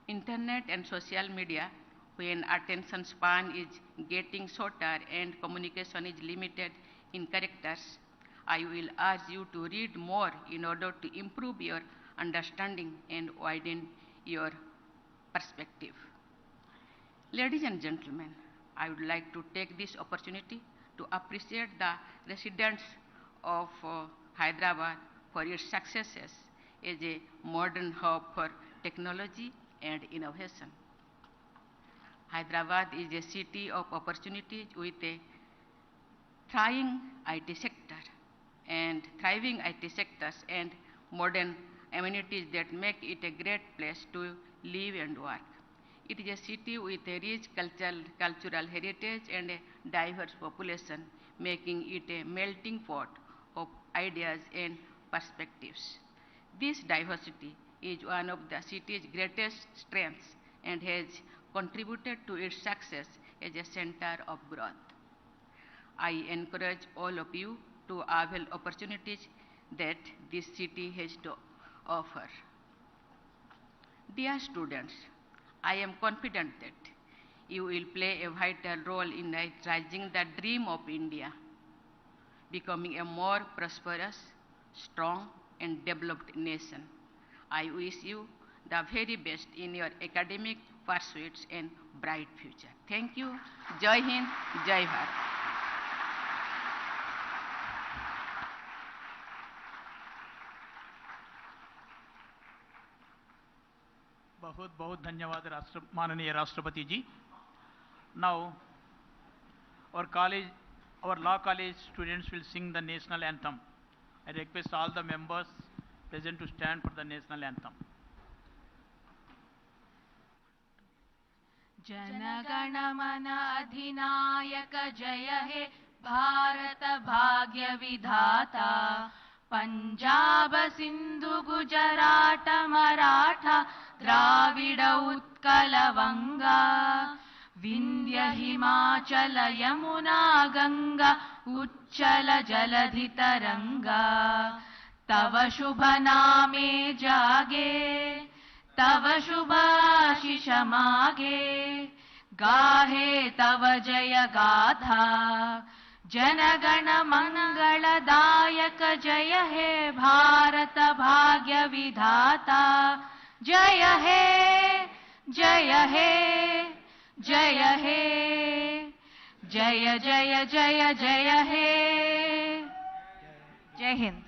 S11: internet and social media, when attention span is getting shorter and communication is limited in characters, I will urge you to read more in order to improve your understanding and widen your perspective. Ladies and gentlemen, I would like to take this opportunity to appreciate the residents of Hyderabad for its successes as a modern hub for technology and innovation. Hyderabad is a city of opportunities with a thriving IT sector and modern amenities that make it a great place to live and work. It is a city with a rich cultural heritage and a diverse population, making it a melting pot of ideas and perspectives. This diversity is one of the city's greatest strengths and has contributed to its success as a center of growth. I encourage all of you to avail opportunities that this city has to offer. Dear students, I am confident that you will play a vital role in realizing the dream of India, becoming a more prosperous, strong, and developed nation. I wish you the very best in your academic pursuits and bright future. Thank you. Jai Hind, Jai Bharat.
S2: बहुत बहुत धन्यवाद माननीय राष्ट्रपति जी. Now our law college students will sing the national anthem. I request all the members present to stand for the national anthem.
S15: जनगण मन अधिनायक जय हे भारत भाग्य विधाता पंजाब सिंधु गुजरात मराठा द्राविड उत्कल वंगा विंध्य हिमाचल यमुना गंगा उच्चल जलधि तरंगा तव शुभ नामे जागे तव शुभ आशीष मागे गाहे तव जय गाथा जनगण मंगलदायक जय हे भारत भाग्य विधाता जय हे जय हे जय हे जय जय जय जय हे. जय हिंद.